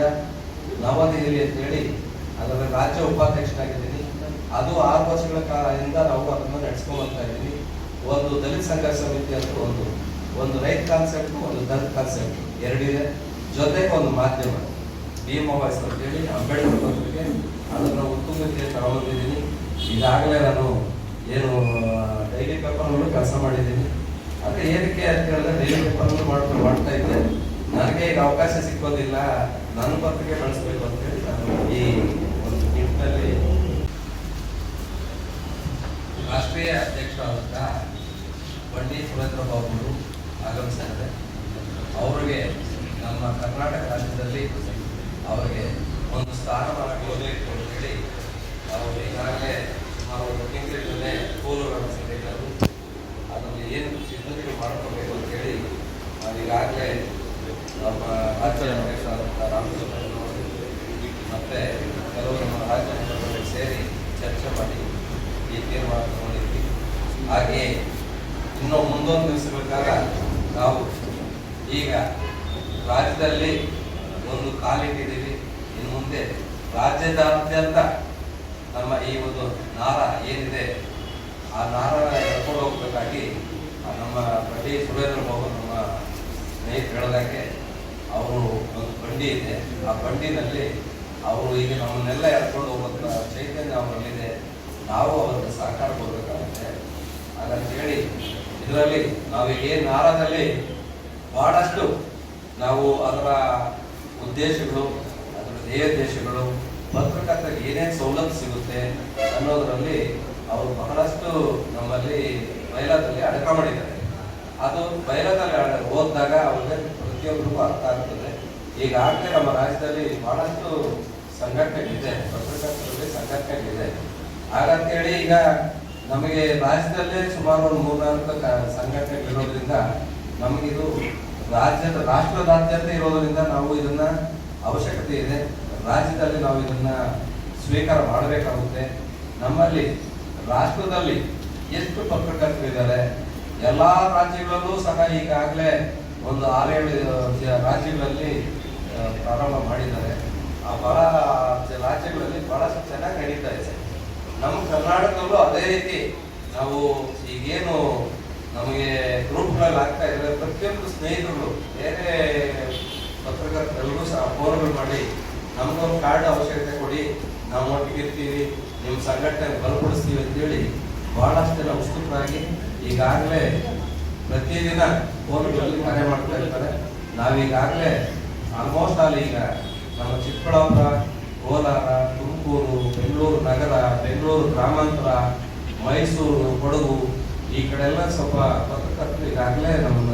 ನವದೆಹಲಿ ಅಂತ ಹೇಳಿ ಅದರ ರಾಜ್ಯ ಉಪಾಧ್ಯಕ್ಷನಾಗಿದ್ದೀನಿ. ಅದು 6 ವರ್ಷಗಳ ಕಾಲದಿಂದ ನಾವು ಅದನ್ನು ನಡೆಸ್ಕೊಂಡು ಬರ್ತಾ ಇದ್ದೀವಿ. ಒಂದು ದಲಿತ ಸಂಘ ಸಮಿತಿ ಅಂತ ಒಂದು ರೈತ ಕಾನ್ಸೆಪ್ಟ್, ಒಂದು ದಲಿತ ಕಾನ್ಸೆಪ್ಟ್ 2 ಇದೆ. ಜೊತೆಗೆ ಒಂದು ಮಾಧ್ಯಮ ಭೀಮಾ ವಾಯ್ಸ್ ಅಂತೇಳಿ ಅಂಬೇಡ್ಕರ್ ಪತ್ರಿಕೆ, ಅದನ್ನು ಉತ್ತುಂಗಕ್ಕೆ ತಗೊಂಡಿದ್ದೀನಿ. ಈಗಾಗಲೇ ನಾನು ಏನು ಡೈಲಿ ಪೇಪರ್ನಲ್ಲೂ ಕೆಲಸ ಮಾಡಿದ್ದೀನಿ. ಆದರೆ ಏನಕ್ಕೆ ಅಂತ ಹೇಳಿದ್ರೆ ಡೈಲಿ ಪೇಪರ್ನಲ್ಲೂ ಮಾಡ್ತಾ ಇದ್ದೆ. ನನಗೆ ಈಗ ಅವಕಾಶ ಸಿಕ್ಕೋದಿಲ್ಲ, ನನ್ನ ಪತ್ರಿಕೆ ಬಳಸಬೇಕು ಅಂತೇಳಿ ನಾನು ಈ ಒಂದು ನಿಟ್ಟಿನಲ್ಲಿ ರಾಷ್ಟ್ರೀಯ ಅಧ್ಯಕ್ಷರಾದಂಥ ಪಂಡಿತ್ ಸುರೇಂದ್ರ ಬಾಬು ಆಗಮಿಸಿದ್ದಾರೆ. ಅವರಿಗೆ ನಮ್ಮ ಕರ್ನಾಟಕ ರಾಜ್ಯದಲ್ಲಿ ಅವರಿಗೆ ಒಂದು ಸ್ಥಾನಮಾನ ಕೊಡಬೇಕು ಅಂತ ಹೇಳಿ ಅವರು ಈಗಾಗಲೇ ಸುಮಾರು 1 ತಿಂಗಳಿಂದಲೇ ಕೋಲು ನಡೆಸಬೇಕಾದ್ರು ಅದರಲ್ಲಿ ಏನು ಸಿದ್ಧತೆಗಳು ಮಾಡ್ಕೋಬೇಕು ಅಂತೇಳಿ ನಾವೀಗಾಗಲೇ ನಮ್ಮ ರಾಜ್ಯ ಅಧ್ಯಕ್ಷರಾದಂಥ ರಾಮಕೃಷ್ಣವರು ಮತ್ತು ಕೆಲವರು ನಮ್ಮ ರಾಜ್ಯ ಮುಖಂಡರು ಸೇರಿ ಚರ್ಚೆ ಮಾಡಿ ಈ ತೀರ್ಮಾನ ತಗೊಂಡಿದ್ವಿ. ಹಾಗೆಯೇ ಇನ್ನೂ ಮುಂದೊಂದು ದಿವಸಗಳ ಕಾಲ ನಾವು ಈಗ ರಾಜ್ಯದಲ್ಲಿ ಒಂದು ಕಾಲಿಟ್ಟಿದ್ದೀವಿ. ಇನ್ನು ಮುಂದೆ ರಾಜ್ಯದಾದ್ಯಂತ ನಮ್ಮ ಈ ಒಂದು ನಾರ ಏನಿದೆ ಆ ನಾರನ ಎಳ್ಕೊಂಡು ಹೋಗ್ಬೇಕಾಗಿ ನಮ್ಮ ಪಂಡಿತ್ ಸುರೇಂದ್ರ ಬಾಬು ನಮ್ಮ ಸ್ನೇಹಿತರು ಹೇಳಿದಾಗೆ ಅವರು ಒಂದು ಬಂಡಿ ಇದೆ. ಆ ಬಂಡಿನಲ್ಲಿ ಅವರು ಈಗ ನಮ್ಮನ್ನೆಲ್ಲ ಎಳ್ಕೊಂಡು ಹೋಗುವಂಥ ಚೈತನ್ಯ ಅವರಲ್ಲಿದೆ. ನಾವು ಅವರಿಗೆ ಸಹಕಾರ ಕೊಡಬೇಕಾಗುತ್ತೆ. ಹಾಗಂತೇಳಿ ಇದರಲ್ಲಿ ನಾವು ಈ ನಾರದಲ್ಲಿ ಬಹಳಷ್ಟು ನಾವು ಅದರ ಉದ್ದೇಶಗಳು, ಅದರ ದೇಶಗಳು, ಪತ್ರಕರ್ತರಿಗೆ ಏನೇನು ಸವಲತ್ತು ಸಿಗುತ್ತೆ ಅನ್ನೋದರಲ್ಲಿ ಅವರು ಬಹಳಷ್ಟು ನಮ್ಮಲ್ಲಿ ಬಯಲಾದಲ್ಲಿ ಅಡಕ ಮಾಡಿದ್ದಾರೆ. ಅದು ಬಯಲಾದಲ್ಲಿ ಓದಿದಾಗ ಅವ್ರಿಗೆ ಪ್ರತಿಯೊಬ್ಬರಿಗೂ ಅರ್ಥ ಆಗ್ತದೆ. ಈಗಾಗಲೇ ನಮ್ಮ ರಾಜ್ಯದಲ್ಲಿ ಬಹಳಷ್ಟು ಸಂಘಟನೆಗಳಿದೆ, ಪತ್ರಕರ್ತರಲ್ಲಿ ಸಂಘಟನೆಗಳಿದೆ. ಹಾಗಂತೇಳಿ ಈಗ ನಮಗೆ ರಾಜ್ಯದಲ್ಲೇ ಸುಮಾರು ಒಂದು 3-4 ಸಂಘಟನೆಗಳಿರೋದ್ರಿಂದ ನಮಗಿದು ರಾಷ್ಟ್ರದಾದ್ಯಂತ ಇರೋದರಿಂದ ನಾವು ಇದನ್ನ ಅವಶ್ಯಕತೆ ಇದೆ. ರಾಜ್ಯದಲ್ಲಿ ನಾವು ಇದನ್ನ ಸ್ವೀಕಾರ ಮಾಡಬೇಕಾಗುತ್ತೆ. ನಮ್ಮಲ್ಲಿ ರಾಷ್ಟ್ರದಲ್ಲಿ ಎಷ್ಟು ಪತ್ರಕರ್ತರಿದ್ದಾರೆ, ಎಲ್ಲ ರಾಜ್ಯಗಳಲ್ಲೂ ಸಹ ಈಗಾಗಲೇ ಒಂದು 6-7 ರಾಜ್ಯಗಳಲ್ಲಿ ಪ್ರಾರಂಭ ಮಾಡಿದ್ದಾರೆ. ಆ ಬಹಳ ರಾಜ್ಯಗಳಲ್ಲಿ ಬಹಳಷ್ಟು ಚೆನ್ನಾಗಿ ನಡೀತಾ ಇದೆ. ನಮ್ಮ ಕರ್ನಾಟಕದಲ್ಲೂ ಅದೇ ರೀತಿ ನಾವು ಈಗೇನು ನಮಗೆ ಗ್ರೂಪ್ಗಳಲ್ಲಿ ಆಗ್ತಾ ಇದ್ದಾರೆ, ಪ್ರತಿಯೊಂದು ಸ್ನೇಹಿತರು ಬೇರೆ ಪತ್ರಕರ್ತರೆಲ್ಲರೂ ಸಹ ಫೋನ್ಗಳು ಮಾಡಿ ನಮಗೊಂದು ಕಾರ್ಡ್ ಅವಶ್ಯಕತೆ ಕೊಡಿ, ನಾವು ಒಟ್ಟಿಗೆ ಇರ್ತೀವಿ, ನಿಮ್ಮ ಸಂಘಟನೆ ಬಲಪಡಿಸ್ತೀವಿ ಅಂತೇಳಿ ಬಹಳಷ್ಟು ಜನ ಉತ್ಸುಕರಾಗಿ ಈಗಾಗಲೇ ಪ್ರತಿದಿನ ಫೋನ್ಗಳಲ್ಲಿ ಕರೆ ಮಾಡ್ತಾ ಇರ್ತಾರೆ. ನಾವೀಗಾಗಲೇ ಆಲ್ಮೋಸ್ಟ್ ಅಲ್ಲಿ ಈಗ ನಮ್ಮ ಚಿಕ್ಕಬಳ್ಳಾಪುರ, ಕೋಲಾರ, ತುಮಕೂರು, ಬೆಂಗಳೂರು ನಗರ, ಬೆಂಗಳೂರು ಗ್ರಾಮಾಂತರ, ಮೈಸೂರು, ಕೊಡಗು ಈ ಕಡೆ ಎಲ್ಲ ಸ್ವಲ್ಪ ಪತ್ರಕರ್ತರು ಈಗಾಗಲೇ ನಮ್ಮ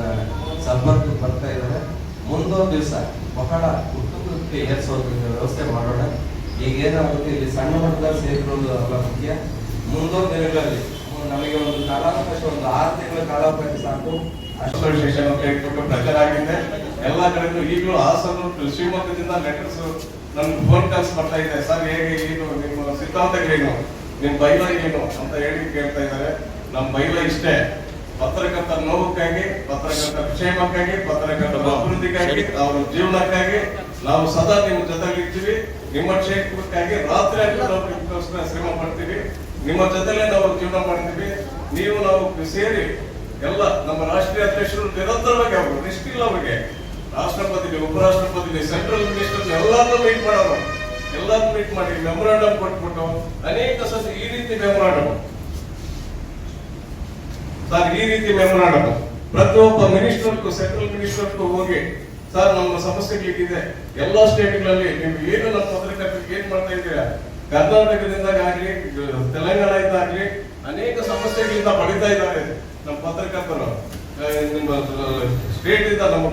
ಸಂಪರ್ಕಕ್ಕೆ ಬರ್ತಾ ಇದ್ದಾರೆ. ಮುಂದೊಂದು ದಿವಸ ಬಹಳ ಉತ್ತುಂಗಕ್ಕೆ ಏರಿಸೋದ್ರಿಂದ ವ್ಯವಸ್ಥೆ ಮಾಡೋಣ. ಈಗೇನಾಗುತ್ತೆ, ಇಲ್ಲಿ ಸಣ್ಣ ಮಟ್ಟದ ಸೇರಿರೋದು ಅಲ್ಲ ಮುಖ್ಯ. ಮುಂದೊಂದು ದಿನಗಳಲ್ಲಿ ನಮಗೆ ಒಂದು ಕಾಲಾವಕಾಶ, ಒಂದು 6 ತಿಂಗಳ ಕಾಲಾವಕಾಶ ಸಾಕು. ಅಸೋಸಿಯೇಷನ್ ಅಂತ ಹೇಳ್ಬಿಟ್ಟು ಪ್ರಚಾರ ಆಗಿದೆ ಎಲ್ಲ ಕಡೆಗೂ. ಈಗಲೂ ಹಾಸನ, ಶಿವಮೊಗ್ಗದಿಂದ ಲೆಟರ್ಸ್ ನಮ್ಗೆ ಫೋನ್ ಕಾಲ್ಸ್ ಬರ್ತಾ ಇದೆ. ಸರ್ ಹೇಗೆ, ಏನು ನಿಮ್ಮ ಸಿದ್ಧಾಂತಗಳೇನು, ನಿಮ್ಮ ಬೈಲ ಏನು ಅಂತ ಹೇಳಿ ಕೇಳ್ತಾ ಇದ್ದಾರೆ. ನಮ್ಮ ಬೈಲ ಇಷ್ಟೇ, ಪತ್ರಕರ್ತರ ನೋವಕ್ಕಾಗಿ, ಪತ್ರಕರ್ತರ ಕ್ಷೇಮಕ್ಕಾಗಿ, ಪತ್ರಕರ್ತರ ಅಭಿವೃದ್ಧಿಗಾಗಿ, ಅವರ ಜೀವನಕ್ಕಾಗಿ ನಾವು ಸದಾ ನಿಮ್ಮ ಜೊತೆಲಿರ್ತೀವಿ. ನಿಮ್ಮ ಕ್ಷೇತ್ರಕ್ಕಾಗಿ ರಾತ್ರಿ ನಾವು ನಿಮಗೋಸ್ಕರ ಶ್ರಮ ಪಡ್ತೀವಿ. ನಿಮ್ಮ ಜೊತೆಲೆ ನಾವು ಜೀವನ ಮಾಡ್ತೀವಿ. ನೀವು ನಾವು ಸೇರಿ ಎಲ್ಲ ನಮ್ಮ ರಾಷ್ಟ್ರೀಯ ಅಧ್ಯಕ್ಷರು ನಿರಂತರವಾಗಿ ಅವರು ನಿಷ್ಠಿಲ್ಲ ಅವರಿಗೆ ರಾಷ್ಟ್ರಪತಿ, ಉಪರಾಷ್ಟ್ರಪತಿ, ಸೆಂಟ್ರಲ್ ಮಿನಿಸ್ಟರ್ ಎಲ್ಲರನ್ನೂ ಮೀಟ್ ಮಾಡೋರು. ಎಲ್ಲರನ್ನೂ ಮೀಟ್ ಮಾಡಿ ಮೆಮೊರಾಂಡಮ್ ಕೊಟ್ಬಿಟ್ಟು ಅನೇಕ ಸತಿ ಈ ರೀತಿ ಮೆಮೊರಾಂಡಮ್ ಸರ್, ಈ ರೀತಿ ಮೆಮೊರಾಂಡಮ್ ಪ್ರತಿಯೊಬ್ಬ ಮಿನಿಸ್ಟರ್ಗೂ, ಸೆಂಟ್ರಲ್ ಮಿನಿಸ್ಟರ್ಗೂ ಹೋಗಿ ಸರ್ ನಮ್ಮ ಸಮಸ್ಯೆಗಳಿಗಿದೆ, ಎಲ್ಲಾ ಸ್ಟೇಟ್ಗಳಲ್ಲಿ ನೀವು ಏನು ನಮ್ಮ ಪತ್ರಕರ್ತರಿಗೆ ಏನ್ ಮಾಡ್ತಾ ಇದ್ದೀರಾ, ಕರ್ನಾಟಕದಿಂದಾಗಲಿ ತೆಲಂಗಾಣದಿಂದಾಗ್ಲಿ ಅನೇಕ ಸಮಸ್ಯೆಗಳಿಂದ ಪಡಿತಾ ಇದ್ದಾರೆ ನಮ್ಮ ಪತ್ರಕರ್ತರು. ನಿಮ್ಮ ಸ್ಟೇಟ್ ಇಂದ ನಮ್ಮ